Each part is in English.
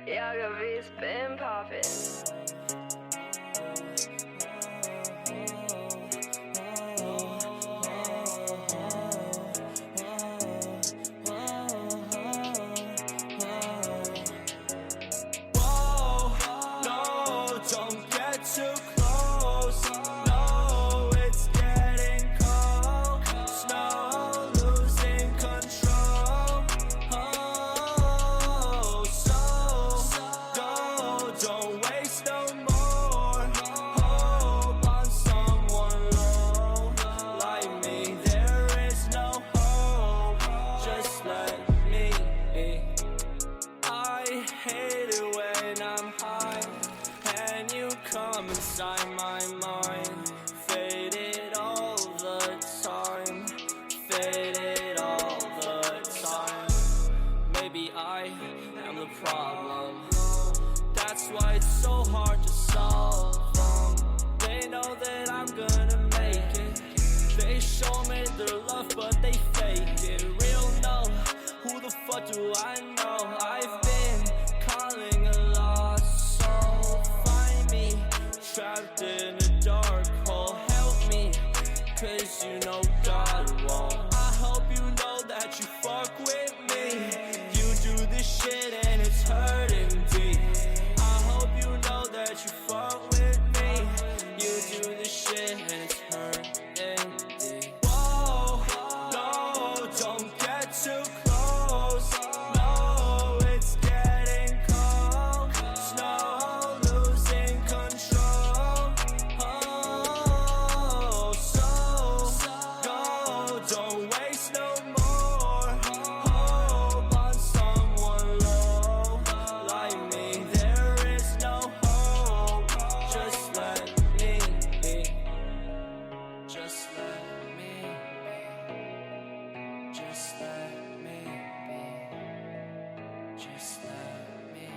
Yaga V's been poppin'. Don't get too close. No, it's getting cold. Snow losing control. Oh, so go. Don't waste no more. Hope on someone low like me. There is no hope. Just let me be. I hate it when I'm high and you come inside my mind. Faded all the time. Faded all the time. Maybe I am the problem. That's why it's so hard to solve. They know that I'm gonna make it. They show me their love but they fake it. Real no, who the fuck do I know? I've been calling a lost soul. Find me trapped in a dark hole. Help me, cause you know God won't. I hope you know that you fuck with me. You do this shit and it's hurting deep. I hope you know that you fuck with me. You do this shit and it's hurting deep. Whoa, no, don't get too close. No, it's getting cold. Snow losing control. Oh, so go. Don't waste no more. Hope on someone low like me. There is no hope. Just let me be. Just let me be. Just let me be. Just let me be.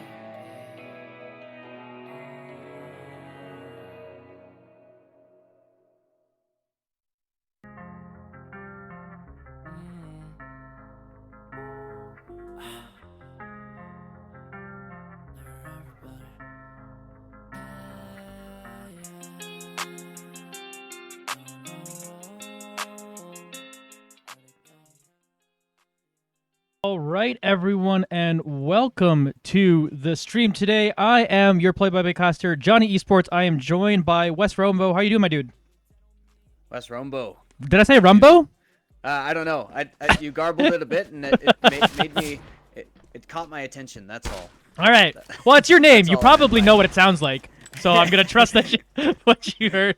All right, everyone, and welcome to the stream today. I am your play-by-play caster, Johnny Esports. I am joined by Wes Rombo. How you doing, my dude? Wes Rombo. Did I say Rumbo? I don't know. You garbled it a bit, and it made me. It caught my attention. That's all. All right. Well, it's your name. That's You all I meant probably by know it. what it sounds like, so I'm gonna trust that what you heard.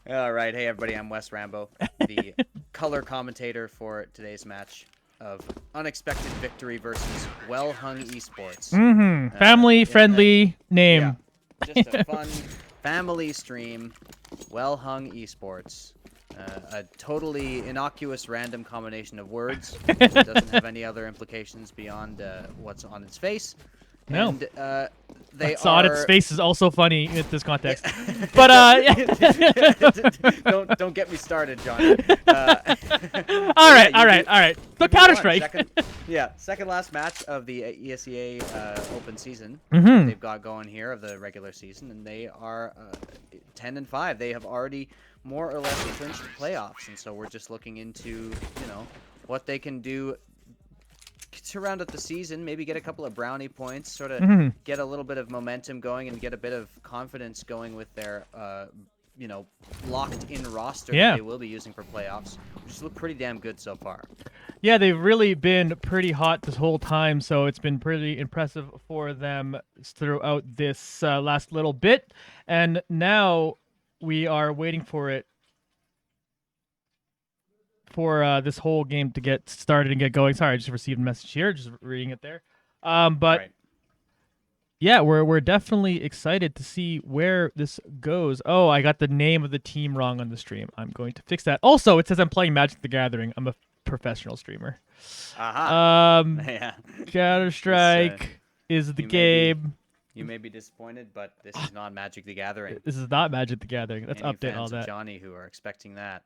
All right. Hey, everybody. I'm Wes Rambo, the color commentator for today's match of Unexpected Victory versus Well-Hung Esports. Family-friendly name. Yeah, just a fun family stream. Well-Hung Esports. A totally innocuous random combination of words. It doesn't have any other implications beyond what's on its face. No. And they What's on its are... face is also funny in this context. Yeah. But don't get me started, Johnny. all right. The Counter Strike. Second last match of the ESEA Open season. Mm-hmm. They've got going here of the regular season, and they are 10-5. They have already more or less clinched the playoffs, and so we're just looking into what they can do to round up the season, maybe get a couple of brownie points, sort of get a little bit of momentum going and get a bit of confidence going with their locked-in roster that they will be using for playoffs, which look pretty damn good so far. Yeah, they've really been pretty hot this whole time, so it's been pretty impressive for them throughout this last little bit. And now we are waiting for it for this whole game to get started and get going. Sorry, I just received a message here, just reading it there. But yeah, we're definitely excited to see where this goes. Oh, I got the name of the team wrong on the stream. I'm going to fix that. Also, it says I'm playing Magic the Gathering. I'm a professional streamer. Yeah. Counter Strike is the game. You may be disappointed, but this is not Magic the Gathering. This is not Magic the Gathering. Let's Any update fans all of that. Johnny who are expecting that.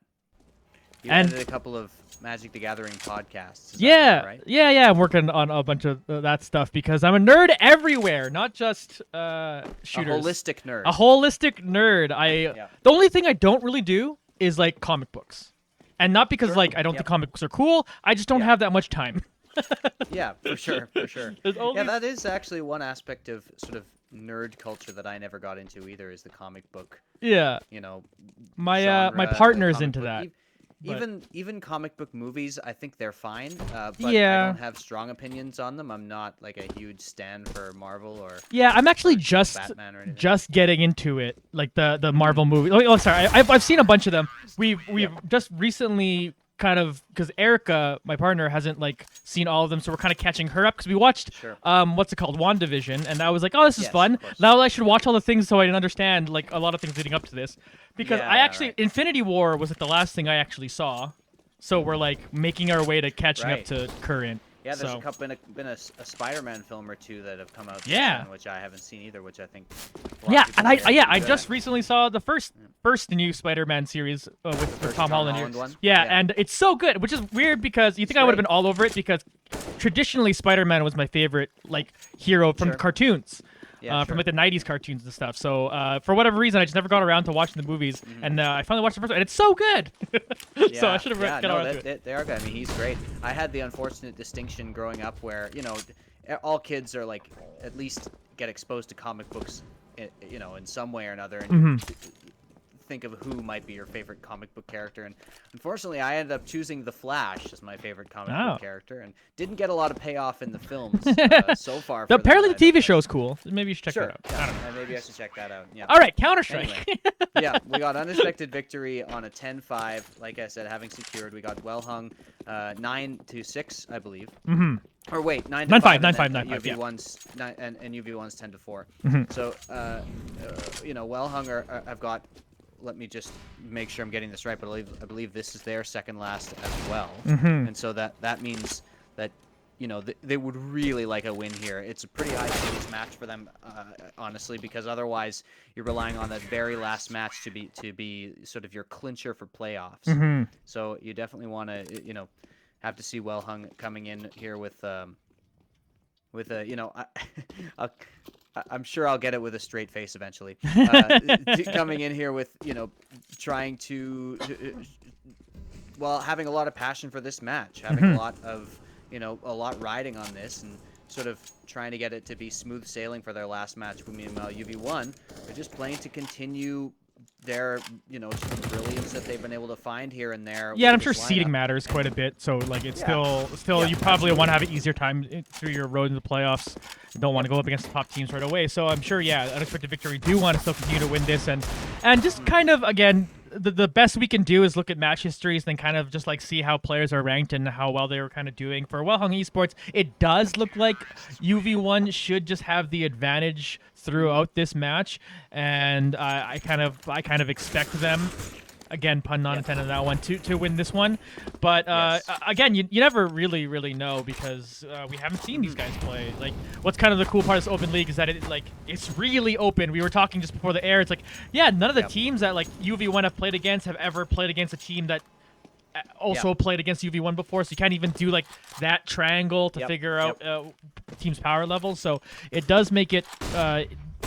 He And added a couple of Magic the Gathering podcasts. Is that Yeah, right? yeah. I'm working on a bunch of that stuff because I'm a nerd everywhere, not just shooters. A holistic nerd. A holistic nerd. The only thing I don't really do is like comic books, and not because Sure. like I don't Yep. think comic books are cool. I just don't Yeah. have that much time. Yeah, for sure, for sure. There's only- Yeah, that is actually one aspect of sort of nerd culture that I never got into either. Is the comic book, Yeah, you know, my genre, partner's comic into book. that. but- Even comic book movies, I think they're fine. But Yeah. I don't have strong opinions on them. I'm not like a huge stan for Marvel or Yeah, I'm actually just Batman or anything. getting into it, like the Marvel movie. Oh, sorry, I've seen a bunch of them. We've just recently kind of because Erica, my partner, hasn't like seen all of them, so we're kind of catching her up because we watched Sure. what's it called, WandaVision, and I was like, oh, this is Yes, fun. of course. Now I should watch all the things so I can understand like a lot of things leading up to this because Yeah, I yeah, actually right. Infinity War was like the last thing I actually saw, so we're like making our way to catching Right. up to current. Yeah, there's so. been a Spider-Man film or two that have come out. since Yeah. then, which I haven't seen either. Which I think. a lot Yeah, of people and I say are yeah pretty I good. just recently saw the first new Spider-Man series with first Tom Tom Holland. Holland one? Yeah, Yeah. and it's so good, which is weird because you think I would have great. been all over it because traditionally Spider-Man was my favorite like hero from Sure. the cartoons. Yeah, From sure. like the '90s cartoons and stuff. So for whatever reason, I just never got around to watching the movies, and I finally watched the first one, and it's so good. So I should have got around to it. They are good. I mean, he's great. I had the unfortunate distinction growing up where all kids are like at least get exposed to comic books, in some way or another, and Mm-hmm. you think of who might be your favorite comic book character. And unfortunately, I ended up choosing the Flash as my favorite comic Oh. book character, and didn't get a lot of payoff in the films so far. Apparently, for the that. TV show is cool. Maybe you should check Sure. that out. Yeah, maybe I should check that out. Yeah. All right, Counter Strike. Anyway, yeah, we got unexpected victory on a 10-5. Like I said, having secured, we got well hung, 9-6, I believe. Mm-hmm. Or wait, 9-5. 9-5, and then 9-5, 9-5, yeah. UV1's and UV1's 10-4. Mhm. So, well hung I've got. Let me just make sure I'm getting this right, but I believe this is their second last as well. Mhm. And so that means that they would really like a win here. It's a pretty high stakes match for them, honestly, because otherwise you're relying on that very last match to be sort of your clincher for playoffs. Mhm. So you definitely want to have to see well hung coming in here with I'm sure I'll get it with a straight face eventually. Coming in here with trying to having a lot of passion for this match, having a lot of a lot riding on this, and sort of trying to get it to be smooth sailing for their last match. Meanwhile, UV1, they're just playing to continue their sort of brilliance that they've been able to find here and there. Yeah, and I'm with sure this seeding lineup. matters quite a bit. So like it's Yeah. still Yeah, you probably want to have an easier time through your road into the playoffs. You don't want to go up against the top teams right away. So I'm sure, unexpected victory. Do want to still continue to win this and just kind of again. The best we can do is look at match histories, then kind of just like see how players are ranked and how well they were kind of doing. For Well Hung Esports, it does look like UV1 should just have the advantage throughout this match, and I kind of expect them. Again, pun not intended on that one, to win this one. But Yes. again, you never really know because we haven't seen these guys play. Like, what's kind of the cool part of this open league is that it's really open. We were talking just before the air. It's like, none of the Yep. teams that like UV1 have played against have ever played against a team that also played against UV1 before. So you can't even do like that triangle to Yep. figure out teams' power levels. So it does make it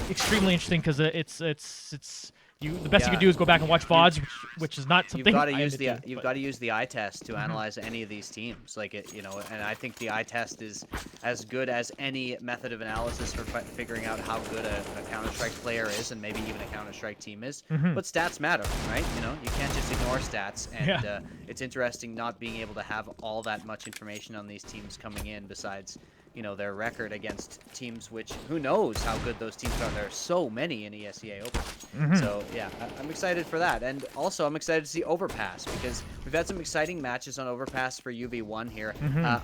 extremely interesting because it's. The best you can do is go back and watch VODs, which is not something You've got to I use had the to do, you've but- got to use the eye test to analyze any of these teams. Like and I think the eye test is as good as any method of analysis for figuring out how good a Counter-Strike player is, and maybe even a Counter-Strike team is. But stats matter, right? You can't just ignore stats, and it's interesting not being able to have all that much information on these teams coming in besides their record against teams, which who knows how good those teams are. There are so many in ESEA Open. So yeah, I'm excited for that. And also I'm excited to see Overpass because we've had some exciting matches on Overpass for UV1 here.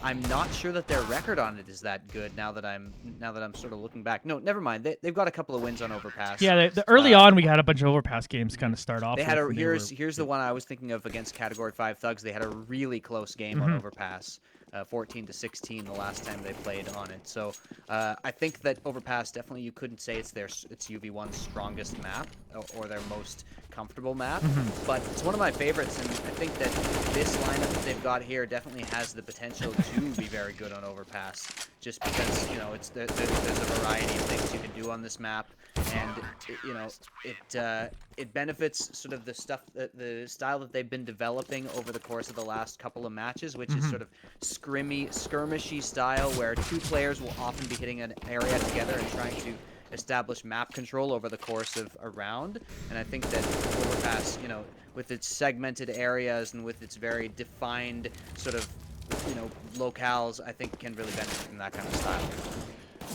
I'm not sure that their record on it is that good now that I'm sort of looking back. No, never mind. They've got a couple of wins on Overpass. Yeah, the early on we had a bunch of Overpass games kind of start off. They had with, and here's the one I was thinking of against Category 5 Thugs. They had a really close game on Overpass. 14-16 the last time they played on it. So I think that Overpass, definitely you couldn't say it's UV1's strongest map or their most comfortable map, but it's one of my favorites, and I think that this lineup that they've got here definitely has the potential to be very good on Overpass, just because, you know, there's a variety of things you can do on this map, and you know, it benefits sort of the style that they've been developing over the course of the last couple of matches, which is sort of skirmishy style where two players will often be hitting an area together and trying to establish map control over the course of a round. And I think that Overpass, you know, with its segmented areas and with its very defined sort of, you know, locales, I think can really benefit from that kind of style.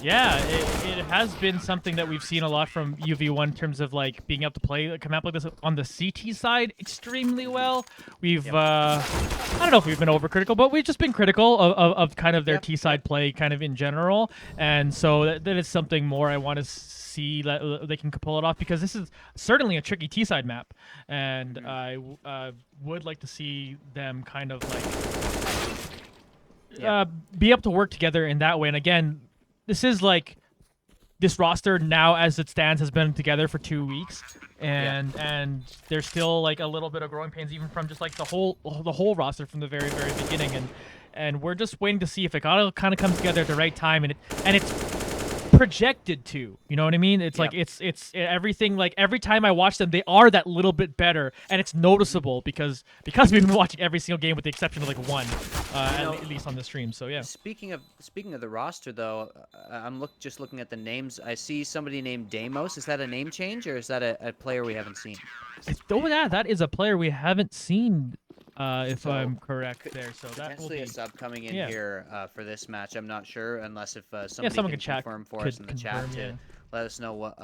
Yeah, it has been something that we've seen a lot from UV1 in terms of like being able to play come out like this on the CT side extremely well. We've I don't know if we've been overcritical, but we've just been critical of kind of their T side play kind of in general, and so that is something more I want to see that they can pull it off, because this is certainly a tricky T side map, and I would like to see them kind of like be able to work together in that way. And again, this is like this roster now as it stands has been together for 2 weeks, and there's still like a little bit of growing pains even from just like the whole roster from the very beginning, and we're just waiting to see if it all kind of comes together at the right time, and it's projected to, you know what I mean? It's like it's everything, like every time I watch them they are that little bit better, and it's noticeable because we've been watching every single game with the exception of like one at least on the stream. So yeah, speaking of the roster though, I'm just looking at the names. I see somebody named Deimos. Is that a name change, or is that a player we haven't seen? That is a player we haven't seen, if I'm correct there. So that will be a sub coming in here for this match. I'm not sure, unless if somebody someone can chat, confirm for us in the chat to let us know what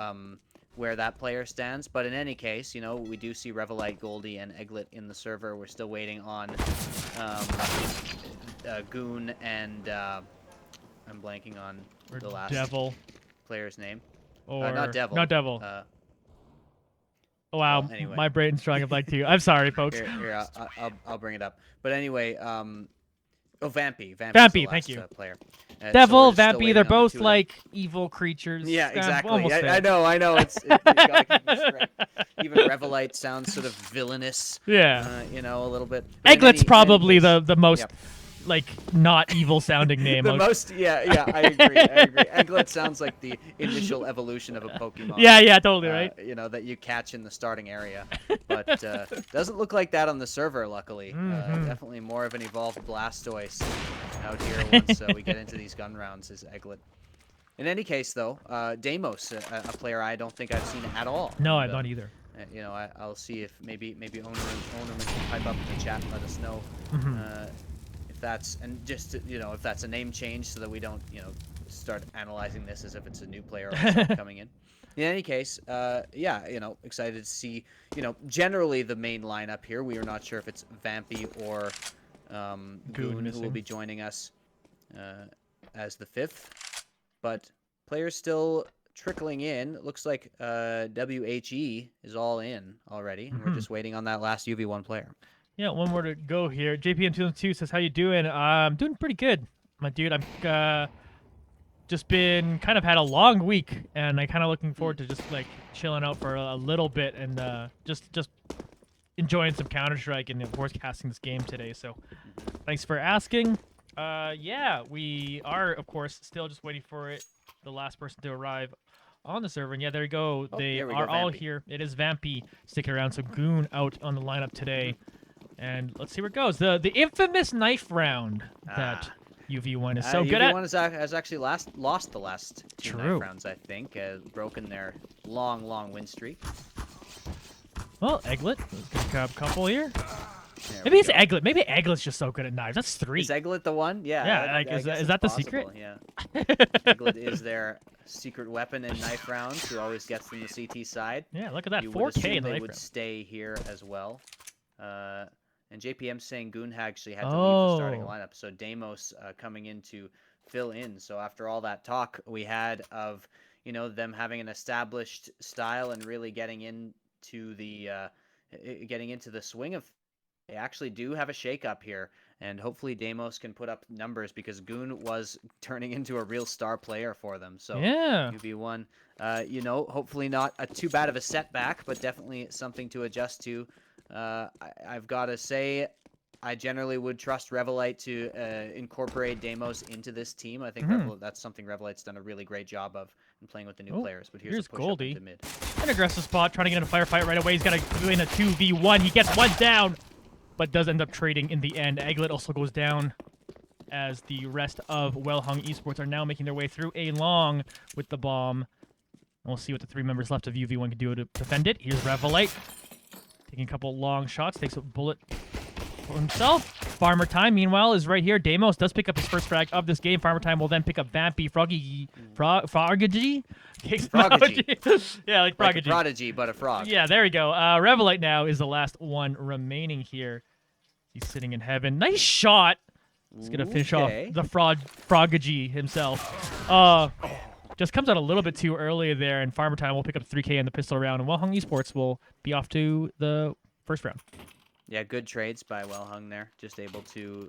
where that player stands. But in any case, you know, we do see Revelite, Goldie, and Egglet in the server. We're still waiting on Goon and I'm blanking on the last Devil player's name. Or not Devil. Not Devil. Wow, well, anyway. My brain's drawing a blank too. I'm sorry, folks. Here, I'll bring it up. But anyway, Vampy. Vampy, thank you. Player. Devil, so Vampy, they're both like evil creatures. Yeah, exactly. I know. It's you gotta keep it straight. Even Revelite sounds sort of villainous. Yeah. You know, a little bit. But Egglet's probably the most like not evil sounding name. I agree. Egglet sounds like the initial evolution of a Pokemon. Yeah, totally right. You know, that you catch in the starting area, but doesn't look like that on the server. Luckily, definitely more of an evolved Blastoise out here once we get into these gun rounds is Egglet. In any case, though, Deimos, a player I don't think I've seen at all. No, I don't either. You know, I'll see if maybe Ownerman can pipe up in the chat and let us know. That's if that's a name change, so that we don't start analyzing this as if it's a new player coming in. In any case, excited to see generally the main lineup here. We are not sure if it's Vampy or Goon who will be joining us as the 5th, but players still trickling in. It looks like WHE is all in already, and we're just waiting on that last UV1 player. Yeah, one more to go here. JPM202 says, "How you doing?" I'm doing pretty good, my dude. I'm just been kind of had a long week, and I kind of looking forward to just like chilling out for a little bit and just enjoying some Counter-Strike and of course casting this game today. So, thanks for asking. Yeah, we are of course still just waiting for the last person to arrive on the server. And yeah, there you go. They are all here. It is Vampy sticking around. So Goon out on the lineup today. And let's see where it goes. The infamous knife round that UV1 is so good at. UV1 has actually lost the last two knife rounds, I think. Broken their long win streak. Well, Egglet, let's grab a couple here. Maybe it's Egglet. Maybe Egglet's just so good at knives. That's 3. Is Egglet the one? Yeah. Yeah, is that the secret? Yeah. Egglet is their secret weapon in knife rounds, who always gets them the CT side. Yeah, look at that. You 4K in the they knife would round. stay here as well. And JPM saying Goon actually had to leave the starting lineup. So Deimos coming in to fill in. So after all that talk we had of, them having an established style and really getting into the swing of They actually do have a shakeup here, and hopefully Deimos can put up numbers because Goon was turning into a real star player for them. So Yeah. UV1, hopefully not too bad of a setback, but definitely something to adjust to. I've got to say, I generally would trust Revelite to incorporate Deimos into this team. I think that's something Revelite's done a really great job of in playing with the new players. But here's a push up into mid. An aggressive spot, trying to get in a firefight right away. He's got to win a 2v1. He gets one down, but does end up trading in the end. Egglet also goes down as the rest of Well-Hung Esports are now making their way through A long with the bomb. And we'll see what the 3 members left of UV1 can do to defend it. Here's Revelite, taking a couple long shots, takes a bullet for himself. Farmer Time, meanwhile, is right here. Deimos does pick up his first frag of this game. Farmer Time will then pick up Vampy, Froggy, Frogagy? Frogagy. Yeah, like Frogagy. Like a prodigy, but a frog. Yeah, there we go. Revelite now is the last one remaining here. He's sitting in heaven. Nice shot. He's going to finish off the Frogagy himself. Just comes out a little bit too early there, and Farmer Time will pick up 3K in the pistol round, and Well-Hung Esports will be off to the first round. Yeah, good trades by Well-Hung there. Just able to,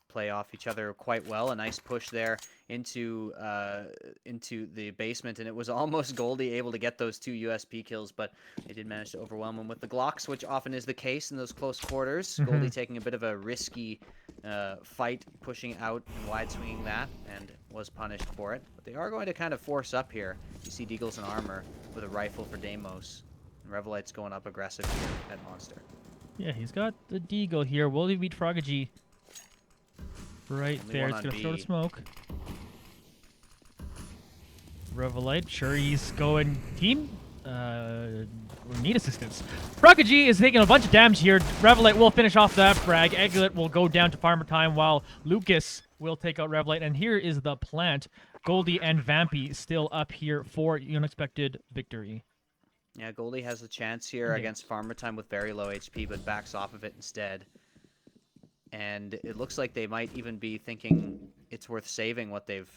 play off each other quite well. A nice push there into the basement, and it was almost Goldie able to get those 2 USP kills, but they did manage to overwhelm him with the Glocks, which often is the case in those close quarters. Goldie taking a bit of a risky fight, pushing out and wide swinging that, and was punished for it. But they are going to kind of force up here. You see Deagles in armor with a rifle for Deimos. And Revelite's going up aggressive here at Monster. Yeah, he's got the Deagle here. Will he beat Frogagy? Right Only there. one It's going to on throw the B. smoke. Revelite, sure he's going team. We need assistance. Frogagy is taking a bunch of damage here. Revelite will finish off that frag. Egglet will go down to Farmer Time while Lucas will take out Revelite. And here is the plant. Goldie and Vampy still up here for unexpected victory. Yeah, Goldie has a chance here against Farmer Time with very low HP, but backs off of it instead. And it looks like they might even be thinking it's worth saving what they've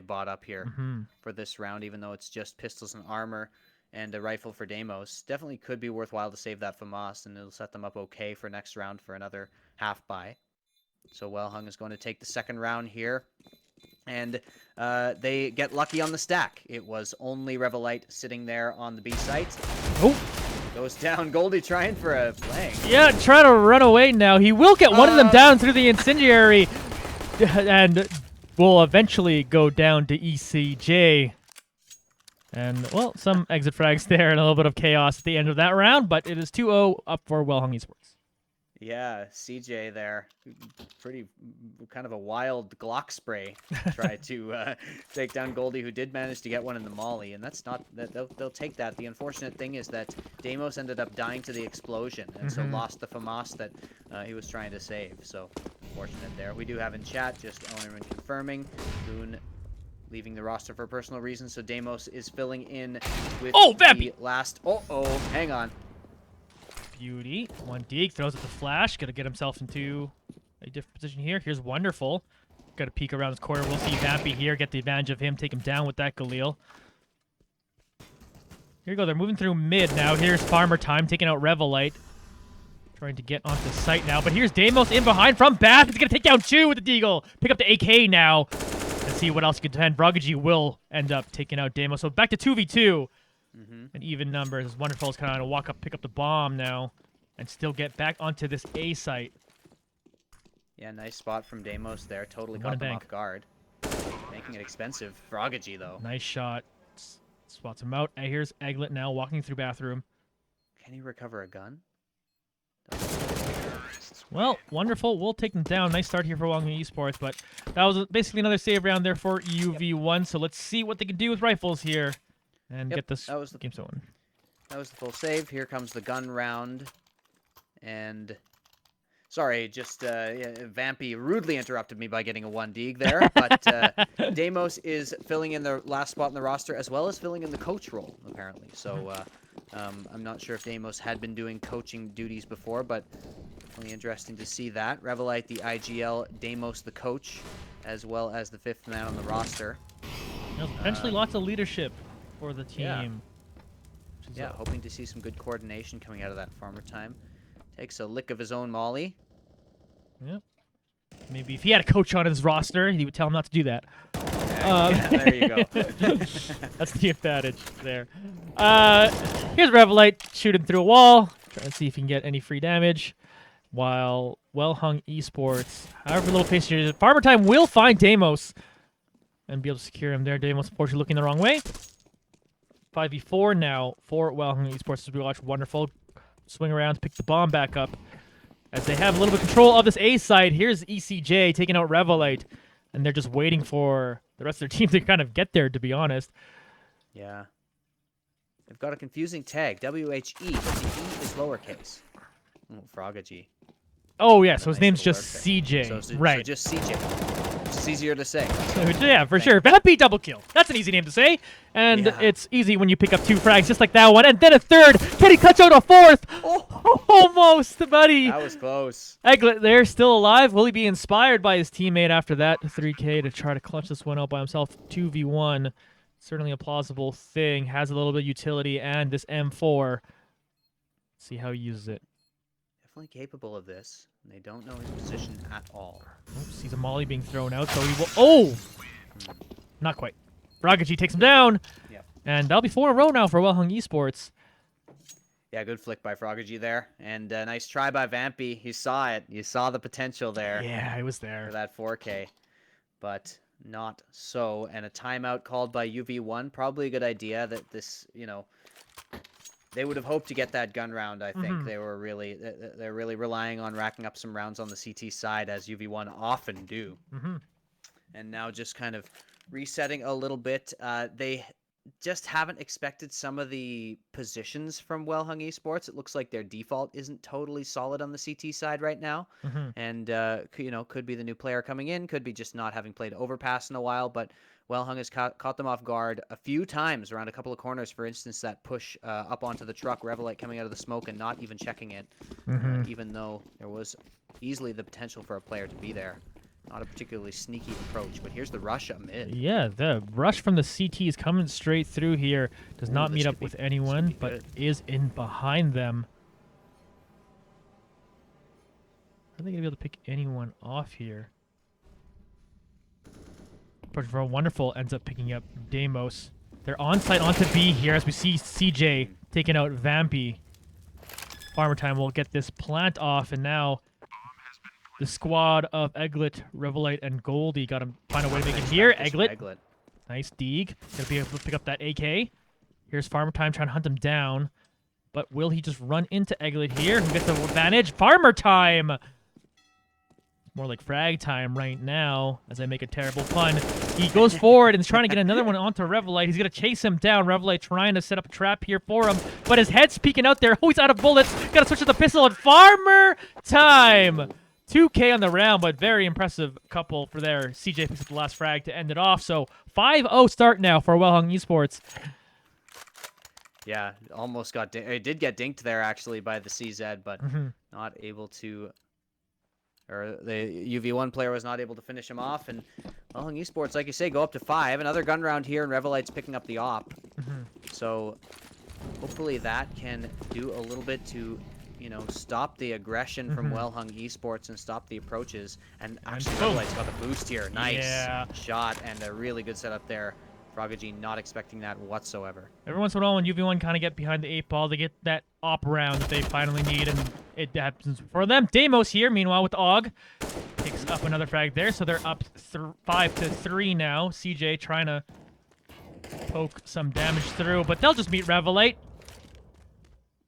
bought up here for this round, even though it's just pistols and armor and a rifle for Deimos. Definitely could be worthwhile to save that FAMAS, and it'll set them up okay for next round for another half buy. So Well-Hung is going to take the second round here. And they get lucky on the stack. It was only Revelite sitting there on the B site. Oh! Goes down. Goldie trying for a flank. Yeah, trying to run away now. He will get one of them down through the incendiary. And will eventually go down to ECJ. And, well, some exit frags there and a little bit of chaos at the end of that round. But it is 2-0 up for Well-Hung Esports. Yeah, CJ there. Pretty kind of a wild Glock spray. Tried to take down Goldie, who did manage to get one in the molly, and that's not that they'll take that. The unfortunate thing is that Deimos ended up dying to the explosion, and so lost the FAMAS that he was trying to save. So unfortunate there. We do have in chat just Ownerman confirming Boone leaving the roster for personal reasons, so Deimos is filling in with the last. Hang on. Beauty. One Deeg throws at the flash. Got to get himself into a different position here. Here's Wonderful. Got to peek around this corner. We'll see Vampy here. Get the advantage of him. Take him down with that Galil. Here we go. They're moving through mid now. Here's Farmer Time taking out Revelite. Trying to get onto site now. But here's Deimos in behind from Bath. He's going to take down 2 with the Deagle. Pick up the AK now. And see what else he can defend. Frogagy will end up taking out Deimos. So back to 2v2. And even numbers. As Wonderful is kind of going to walk up, pick up the bomb now, and still get back onto this A site. Yeah, nice spot from Deimos there. Totally caught them off guard. Making it expensive. Frogagy, though. Nice shot. Spots him out. And here's Egglet now walking through bathroom. Can he recover a gun? Well, Wonderful. We'll take them down. Nice start here for Well-Hung Esports, but that was basically another save round there for UV1. So let's see what they can do with rifles here. And get this game going. That was the full save. Here comes the gun round. And sorry, just Vampy rudely interrupted me by getting a 1 Deeg there. But Deimos is filling in the last spot in the roster, as well as filling in the coach role, apparently. So I'm not sure if Deimos had been doing coaching duties before, but definitely interesting to see that. Revelite, the IGL, Deimos, the coach, as well as the 5th man on the roster. Potentially lots of leadership for the team. Yeah, hoping to see some good coordination coming out of that Farmer Time. Takes a lick of his own molly. Yep. Maybe if he had a coach on his roster, he would tell him not to do that. Yeah, there you go. That's the advantage there. Here's Revelite shooting through a wall, trying to see if he can get any free damage. While well-hung esports, however, little pace here. Farmer Time will find Deimos and be able to secure him there. Deimos, unfortunately, looking the wrong way. 5v4 now for well-hung esports as we watch Wonderful swing around to pick the bomb back up. As they have a little bit of control of this A side, here's ECJ taking out Revelite, and they're just waiting for the rest of their team to kind of get there, to be honest. Yeah. They've got a confusing tag, WHE, but the E is lowercase. Oh, Frogagy. Oh, yeah, so his Nice name's little just word there. CJ. So Right. just CJ. It's easier to say. Yeah, for sure. Vampy double kill. That's an easy name to say. And Yeah. it's easy when you pick up 2 frags just like that one. And then a third. Can he clutch out a 4th? Oh, Almost, buddy. that was close. Egglet there, still alive. Will he be inspired by his teammate after that 3K to try to clutch this one out by himself? 2v1. Certainly a plausible thing. Has a little bit of utility and this M4. See how he uses it. Definitely capable of this. And they don't know his position at all. Oops, sees a molly being thrown out, so he will... Oh! Not quite. Fragagy takes him down. Yep. And that'll be 4 in a row now for Well-Hung Esports. Yeah, good flick by Frogagy there. And nice try by Vampy. He saw it. You saw the potential there Yeah, it was for there. that 4K. But not so. And a timeout called by UV1. Probably a good idea that this, they would have hoped to get that gun round, I think. They're really relying on racking up some rounds on the CT side, as UV1 often do. And now just kind of resetting a little bit. They just haven't expected some of the positions from Well-Hung Esports. It looks like their default isn't totally solid on the CT side right now. And, could be the new player coming in, could be just not having played Overpass in a while, but Well-Hung has caught them off guard a few times around a couple of corners. For instance, that push up onto the truck, Revelite coming out of the smoke and not even checking it, even though there was easily the potential for a player to be there. Not a particularly sneaky approach, but here's the rush up mid. Yeah, the rush from the CT is coming straight through here. Does not meet up with anyone, but good. is in behind them. Are they going to be able to pick anyone off here? Approaching for a Wonderful ends up picking up Deimos. They're on site onto B here as we see CJ taking out Vampy. Farmer Time will get this plant off, and now the squad of Egglet, Revelite, and Goldie got to find a way to make it here. Egglet. Nice Deeg. Gonna be able to pick up that AK. Here's Farmer Time trying to hunt him down. But will he just run into Egglet here? Who gets the advantage? Farmer Time! More like frag time right now, as I make a terrible pun. He goes forward and is trying to get another one onto Revelite. He's going to chase him down. Revelite trying to set up a trap here for him, but his head's peeking out there. Oh, he's out of bullets. Got to switch to the pistol, and Farmer Time! 2K on the round, but very impressive couple for there. CJ picks up the last frag to end it off. So 5-0 start now for Well-Hung Esports. Yeah, almost got it did get dinked there actually by the CZ, but not able to, or the UV1 player was not able to finish him off. And Well-Hung Esports, like you say, go up to 5. Another gun round here, and Revelite's picking up the op. So hopefully that can do a little bit to, stop the aggression from Well-Hung Esports and stop the approaches. And actually, Revelite's got the boost here. Nice shot and a really good setup there. Frogagy not expecting that whatsoever. Every once in a while, when UV1 kind of get behind the 8-ball, they get that op round that they finally need, and it happens for them. Deimos here, meanwhile, with Og. Picks up another frag there, so they're up 5-3 now. CJ trying to poke some damage through, but they'll just meet Revelite.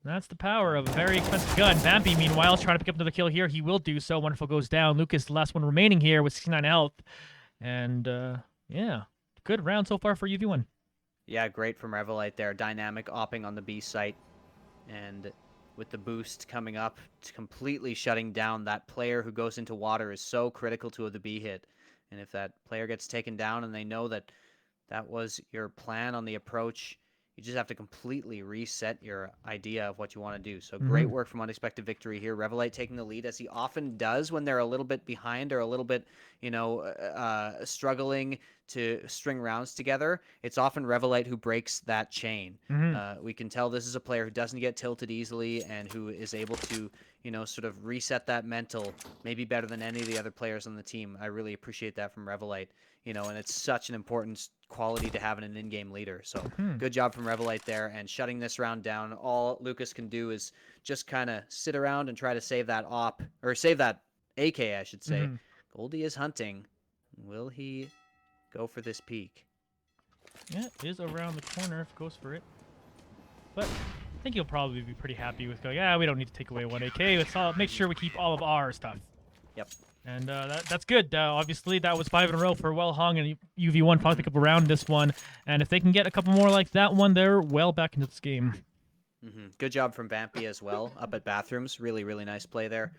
That's the power of a very expensive gun. Vampy, meanwhile, is trying to pick up another kill here. He will do so. Wonderful goes down. Lucas, the last one remaining here with 69 health. And, yeah, good round so far for UV1. Yeah, great from Revelite there. Dynamic opping on the B site. And with the boost coming up, completely shutting down that player who goes into water is so critical to the B hit. And if that player gets taken down and they know that that was your plan on the approach, you just have to completely reset your idea of what you want to do. So great work from Unexpected Victory here. Revelite taking the lead, as he often does when they're a little bit behind or a little bit, struggling to string rounds together, it's often Revelite who breaks that chain. We can tell this is a player who doesn't get tilted easily and who is able to, sort of reset that mental maybe better than any of the other players on the team. I really appreciate that from Revelite, and it's such an important quality to have in an in-game leader. So good job from Revelite there, and shutting this round down. All Lucas can do is just kind of sit around and try to save that op, or save that AK, I should say. Goldie is hunting. Will he go for this peak? Yeah, it is around the corner if goes for it. But I think he'll probably be pretty happy with going, we don't need to take away one AK. Let's make sure we keep all of our stuff. Yep. And that's good. Obviously, that was 5 in a row for Well Hung, and UV1 probably pick up around this one. And if they can get a couple more like that one, they're well back into this game. Good job from Vampy as well, up at Bathrooms. Really, really nice play there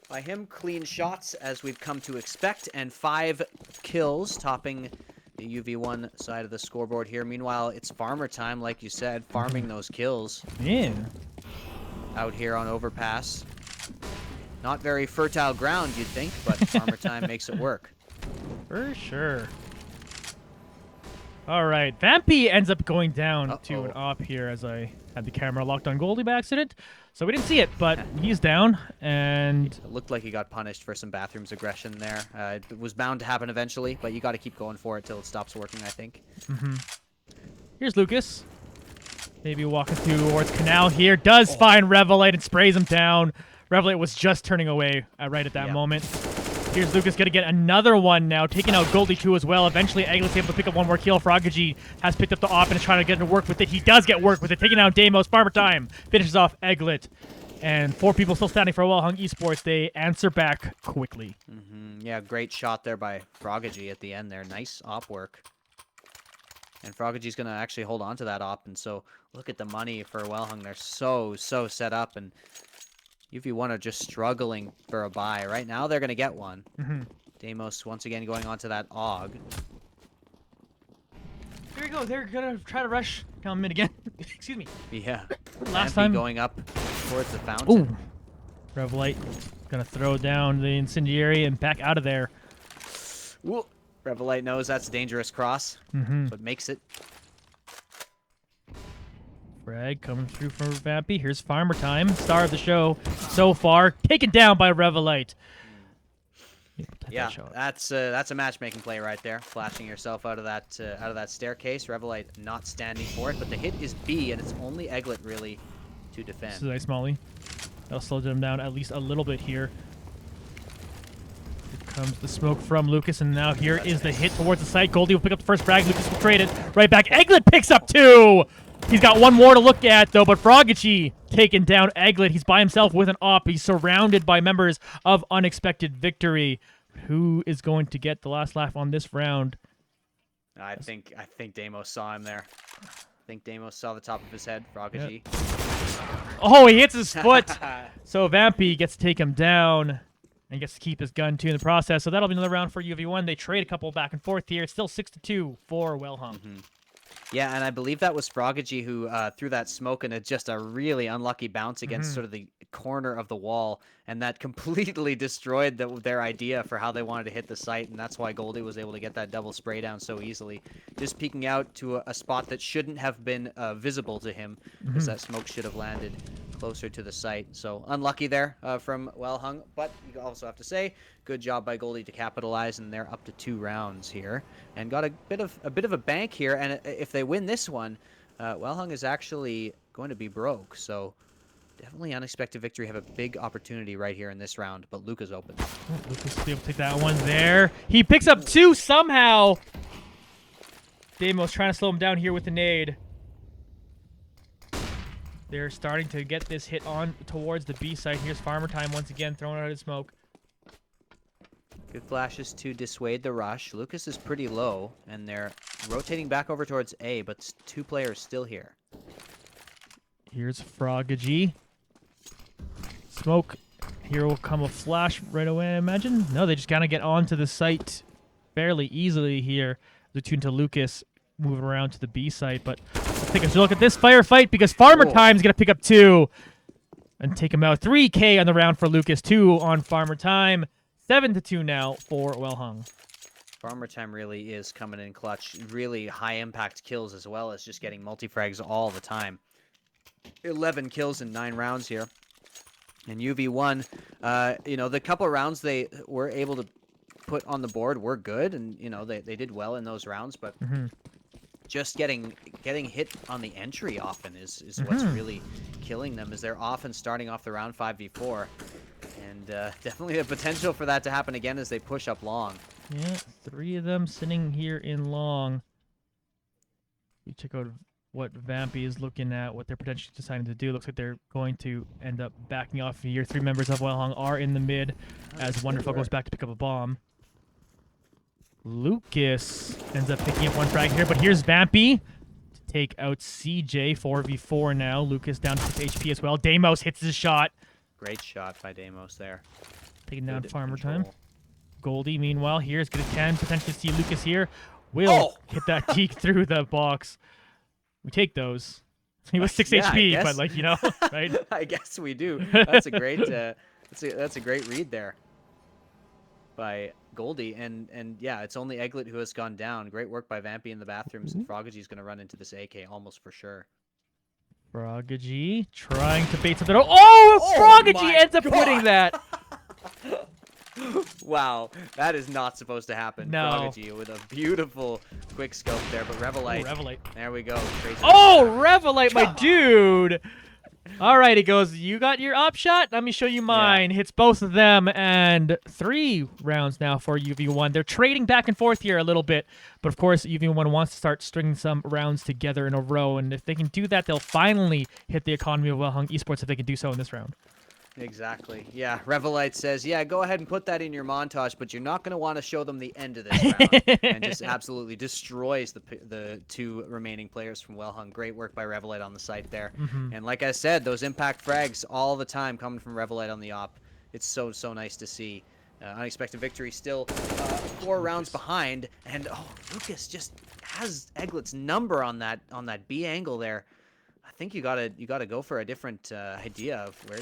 by him. Clean shots, as we've come to expect, and 5 kills, topping the UV1 side of the scoreboard here. Meanwhile, it's farmer time, like you said, farming those kills. Yeah. Out here on Overpass. Not very fertile ground, you'd think, but farmer time makes it work. For sure. All right, Vampy ends up going down to an op here as I had the camera locked on Goldie by accident. So we didn't see it, but he's down, and... It looked like he got punished for some Bathrooms aggression there. It was bound to happen eventually, but you got to keep going for it till it stops working, I think. Here's Lucas. Maybe walking towards Canal here. Does find Revelite and sprays him down. Revelite was just turning away right at that moment. Here's Lucas going to get another one now, taking out Goldie too as well. Eventually, Eglet's able to pick up one more kill. Froggy has picked up the op and is trying to get to work with it. He does get work with it, taking out Deimos. Farmer time finishes off Eglet. And 4 people still standing for Well Hung Esports. They answer back quickly. Yeah, great shot there by Froggy at the end there. Nice op work. And Froggy's going to actually hold on to that op. And so look at the money for Well Hung. They're so set up. And UV1 are just struggling for a buy. Right now, they're going to get one. Deimos once again going on to that AUG. There you go. They're going to try to rush down mid again. Excuse me. Yeah. Last time. Going up towards the fountain. Ooh. Revelite going to throw down the incendiary and back out of there. Ooh. Revelite knows that's a dangerous cross, but makes it. Frag coming through for Vampy. Here's farmer time. Star of the show so far. Taken down by Revelite. Yeah, that's a matchmaking play right there. Flashing yourself out of that staircase. Revelite not standing for it, but the hit is B, and it's only Eglet really to defend. This is nice, Molly. That'll slow them down at least a little bit here. Here comes the smoke from Lucas, and now here is the hit towards the site. Goldie will pick up the first frag. Lucas will trade it right back. Eglet picks up 2. He's got one more to look at, though, but Froggy taking down Eglet. He's by himself with an op. He's surrounded by members of Unexpected Victory. Who is going to get the last laugh on this round? I think Deimos saw him there. I think Deimos saw the top of his head. Froggy. Yep. Oh, he hits his foot. So Vampy gets to take him down and gets to keep his gun, too, in the process. So that'll be another round for UV1. They trade a couple back and forth here. It's still 6-2 for Well Hung. Yeah, and I believe that was Froggy who threw that smoke and just a really unlucky bounce against sort of the corner of the wall, and that completely destroyed their idea for how they wanted to hit the site, and that's why Goldie was able to get that double spray down so easily. Just peeking out to a spot that shouldn't have been visible to him, because that smoke should have landed closer to the site. So unlucky there from Well Hung, but you also have to say, good job by Goldie to capitalize, and they're up to 2 rounds here, and got a bit of a bank here. And if they win this one, Well Hung is actually going to be broke. So definitely Unexpected Victory have a big opportunity right here in this round, but Luca's open. Lucas will be able to take that one there. He picks up 2 somehow. Deimos trying to slow him down here with the nade. They're starting to get this hit on towards the B side. Here's farmer time once again, throwing out his smoke. Good flashes to dissuade the rush. Lucas is pretty low, and they're rotating back over towards A, but 2 players still here. Here's Froggy. Smoke. Here will come a flash right away, I imagine. No, they just kind of get onto the site fairly easily here. They're tuned to Lucas moving around to the B site, but let's take a look at this firefight because Farmer Time's going to pick up 2 and take him out. 3K on the round for Lucas, 2 on Farmer Time. 7-2 now for Well Hung. Farmer Time really is coming in clutch. Really high impact kills as well as just getting multi-frags all the time. 11 kills in 9 rounds here. And UV1, you know, the couple rounds they were able to put on the board were good. And, you know, they did well in those rounds. But just getting hit on the entry often is what's really killing them, as they're often starting off the round 5v4. And definitely the potential for that to happen again as they push up long. Yeah, 3 of them sitting here in long. We check out what Vampy is looking at, what they're potentially deciding to do. Looks like they're going to end up backing off here. 3 members of Wellhung are in the mid as Wonderful goes back to pick up a bomb. Lucas ends up picking up 1 frag here, but here's Vampy to take out CJ. 4v4 now. Lucas down to 6 HP as well. Deimos hits his shot. Great shot by Deimos there. Taking down Farmer Time. Goldie, meanwhile, here is going to can potentially see Lucas here. Will hit that deke through the box. We take those. He was 6 HP, but like, you know, right? I guess we do. That's a great that's a great read there by Goldie. And yeah, it's only Egglet who has gone down. Great work by Vampy in the bathrooms, and Froggy's going to run into this AK almost for sure. Froggy trying to bait something. Oh, Froggy ends up winning that. Wow, that is not supposed to happen. No. Froggy with a beautiful quick scope there, but Revelite. Revelite. There we go. Crazy. Oh, Revelite, my dude. All right, he goes, you got your op shot? Let me show you mine. Hits both of them, and 3 rounds now for UV1. They're trading back and forth here a little bit, but of course, UV1 wants to start stringing some rounds together in a row, and if they can do that, they'll finally hit the economy of Wellhung Esports if they can do so in this round. Exactly. Yeah, Revelite says, yeah, go ahead and put that in your montage, but you're not going to want to show them the end of this round. And just absolutely destroys the 2 remaining players from Wellhung. Great work by Revelite on the site there. And like I said, those impact frags all the time coming from Revelite on the op. It's so nice to see. Unexpected victory still 4 rounds behind. And, oh, Lucas just has Egglet's number on that B angle there. I think you gotta go for a different idea of where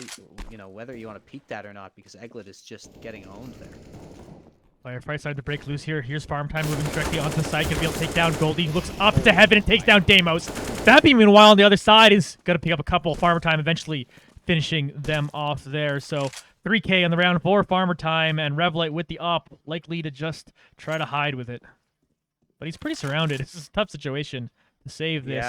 you know whether you want to peek that or not, because Egglet is just getting owned there. Firefight starting to break loose here. Here's Farm Time moving directly onto the side. Gonna be able to take down Goldie. Looks up to heaven and takes down Deimos. Vampy, meanwhile, on the other side is gonna pick up a couple. Farmer Time eventually finishing them off there. So 3K on the round for Farmer Time, and Revelite with the op, likely to just try to hide with it. But he's pretty surrounded. It's a tough situation to save this.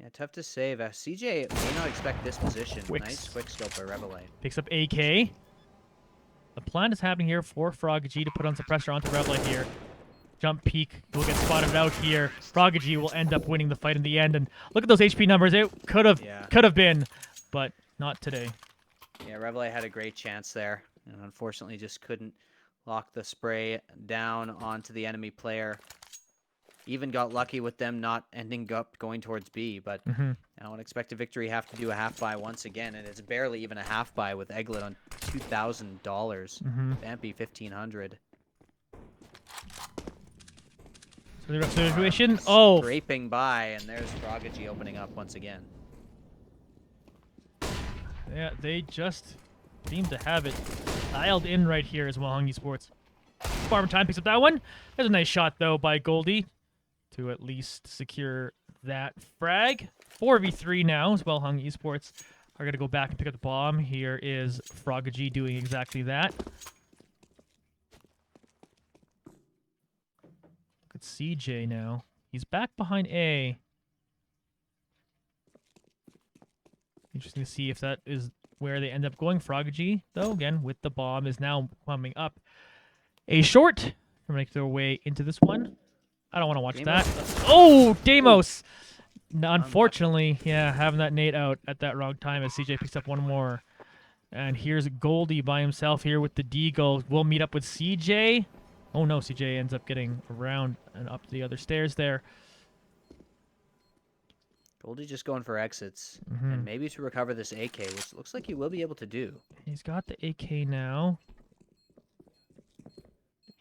Yeah, tough to save. CJ may not expect this position. Nice quick scope by Revelite. Picks up AK. The plan is happening here for Froggy to put on some pressure onto Revelite here. Jump peek will get spotted out here. Froggy will end up winning the fight in the end. And look at those HP numbers. It could have been, but not today. Yeah, Revelite had a great chance there, and unfortunately just couldn't lock the spray down onto the enemy player. Even got lucky with them not ending up going towards B, but now Unexpected Victory have to do a half buy once again, and it's barely even a half buy with Egglet on $2,000. Vampy $1,500. So the rest of the situation, scraping by, and there's Froggy opening up once again. Yeah, they just seem to have it dialed in right here as Wellhung Esports. Farmer Time picks up that one. There's a nice shot though by Goldie to at least secure that frag. 4v3 now as Wellhung Esports are going to go back and pick up the bomb. Here is Froggy doing exactly that. Look at CJ now. He's back behind A. Interesting to see if that is where they end up going. Froggy, though, again, with the bomb, is now coming up a short. We're making their way into this one. I don't want to watch that. Oh, Deimos! Unfortunately, yeah, having that nade out at that wrong time as CJ picks up one more. And here's Goldie by himself here with the Deagle. We'll meet up with CJ. Oh no, CJ ends up getting around and up the other stairs there. Goldie just going for exits, and maybe to recover this AK, which looks like he will be able to do. He's got the AK now.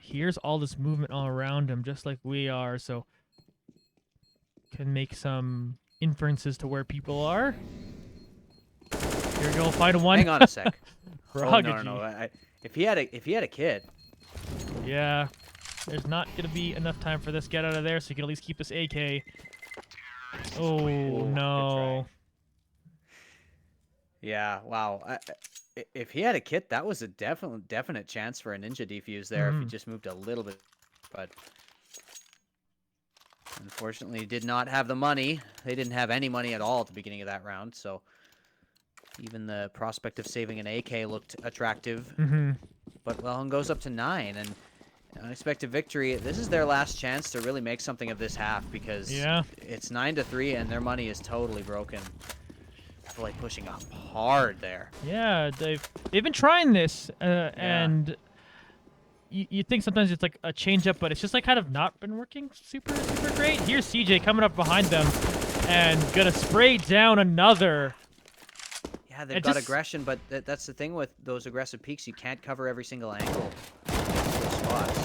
Here's all this movement all around him, just like we are, so can make some inferences to where people are. Here we go, find one. Hang on a sec. Oh, no. If he had a kid, Yeah. There's not going to be enough time for this. Get out of there so you can at least keep this AK. Oh, Ooh, good no. try. Yeah, wow. If he had a kit, that was a definite chance for a ninja defuse there if he just moved a little bit. But unfortunately, he did not have the money. They didn't have any money at all at the beginning of that round, so even the prospect of saving an AK looked attractive. But Wellhung goes up to 9, and unexpected victory. This is their last chance to really make something of this half because it's 9-3, and their money is totally broken. Like pushing up hard there. Yeah, they've been trying this, and you think sometimes it's like a change up, but it's just like kind of not been working super great. Here's CJ coming up behind them and gonna spray down another. Yeah, they've got aggression, but that's the thing with those aggressive peaks. You can't cover every single angle. Those spots.